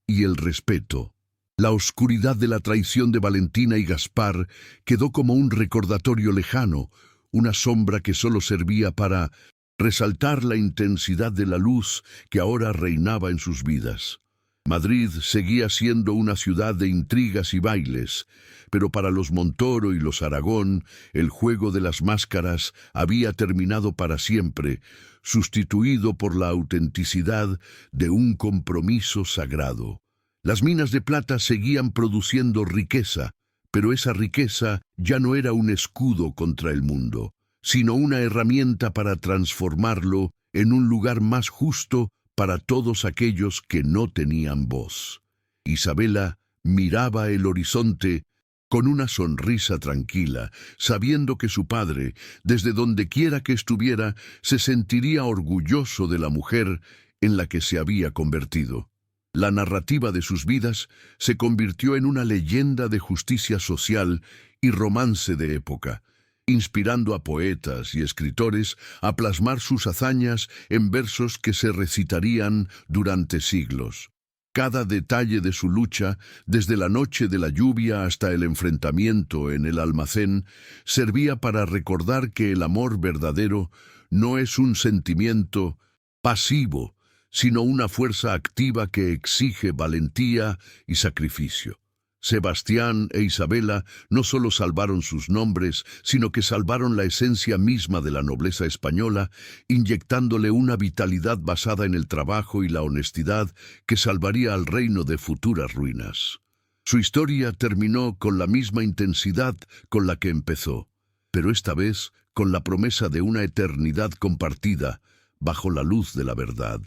y el respeto. La oscuridad de la traición de Valentina y Gaspar quedó como un recordatorio lejano, una sombra que solo servía para resaltar la intensidad de la luz que ahora reinaba en sus vidas. Madrid seguía siendo una ciudad de intrigas y bailes, pero para los Montoro y los Aragón, el juego de las máscaras había terminado para siempre, sustituido por la autenticidad de un compromiso sagrado. Las minas de plata seguían produciendo riqueza, pero esa riqueza ya no era un escudo contra el mundo, sino una herramienta para transformarlo en un lugar más justo para todos aquellos que no tenían voz. Isabela miraba el horizonte con una sonrisa tranquila, sabiendo que su padre, desde donde quiera que estuviera, se sentiría orgulloso de la mujer en la que se había convertido. La narrativa de sus vidas se convirtió en una leyenda de justicia social y romance de época, inspirando a poetas y escritores a plasmar sus hazañas en versos que se recitarían durante siglos. Cada detalle de su lucha, desde la noche de la lluvia hasta el enfrentamiento en el almacén, servía para recordar que el amor verdadero no es un sentimiento pasivo, sino una fuerza activa que exige valentía y sacrificio. Sebastián e Isabela no solo salvaron sus nombres, sino que salvaron la esencia misma de la nobleza española, inyectándole una vitalidad basada en el trabajo y la honestidad que salvaría al reino de futuras ruinas. Su historia terminó con la misma intensidad con la que empezó, pero esta vez con la promesa de una eternidad compartida bajo la luz de la verdad.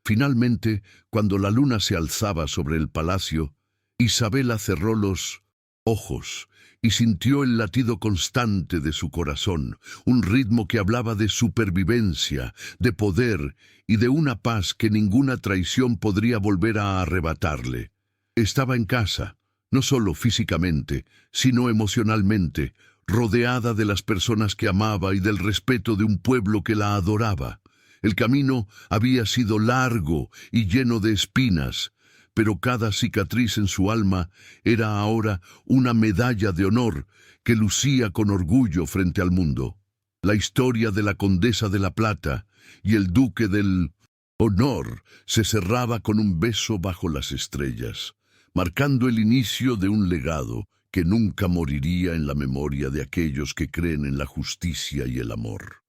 Finalmente, cuando la luna se alzaba sobre el palacio, Isabela cerró los ojos y sintió el latido constante de su corazón, un ritmo que hablaba de supervivencia, de poder y de una paz que ninguna traición podría volver a arrebatarle. Estaba en casa, no solo físicamente, sino emocionalmente, rodeada de las personas que amaba y del respeto de un pueblo que la adoraba. El camino había sido largo y lleno de espinas, pero cada cicatriz en su alma era ahora una medalla de honor que lucía con orgullo frente al mundo. La historia de la Condesa de la Plata y el Duque del Honor se cerraba con un beso bajo las estrellas, marcando el inicio de un legado que nunca moriría en la memoria de aquellos que creen en la justicia y el amor.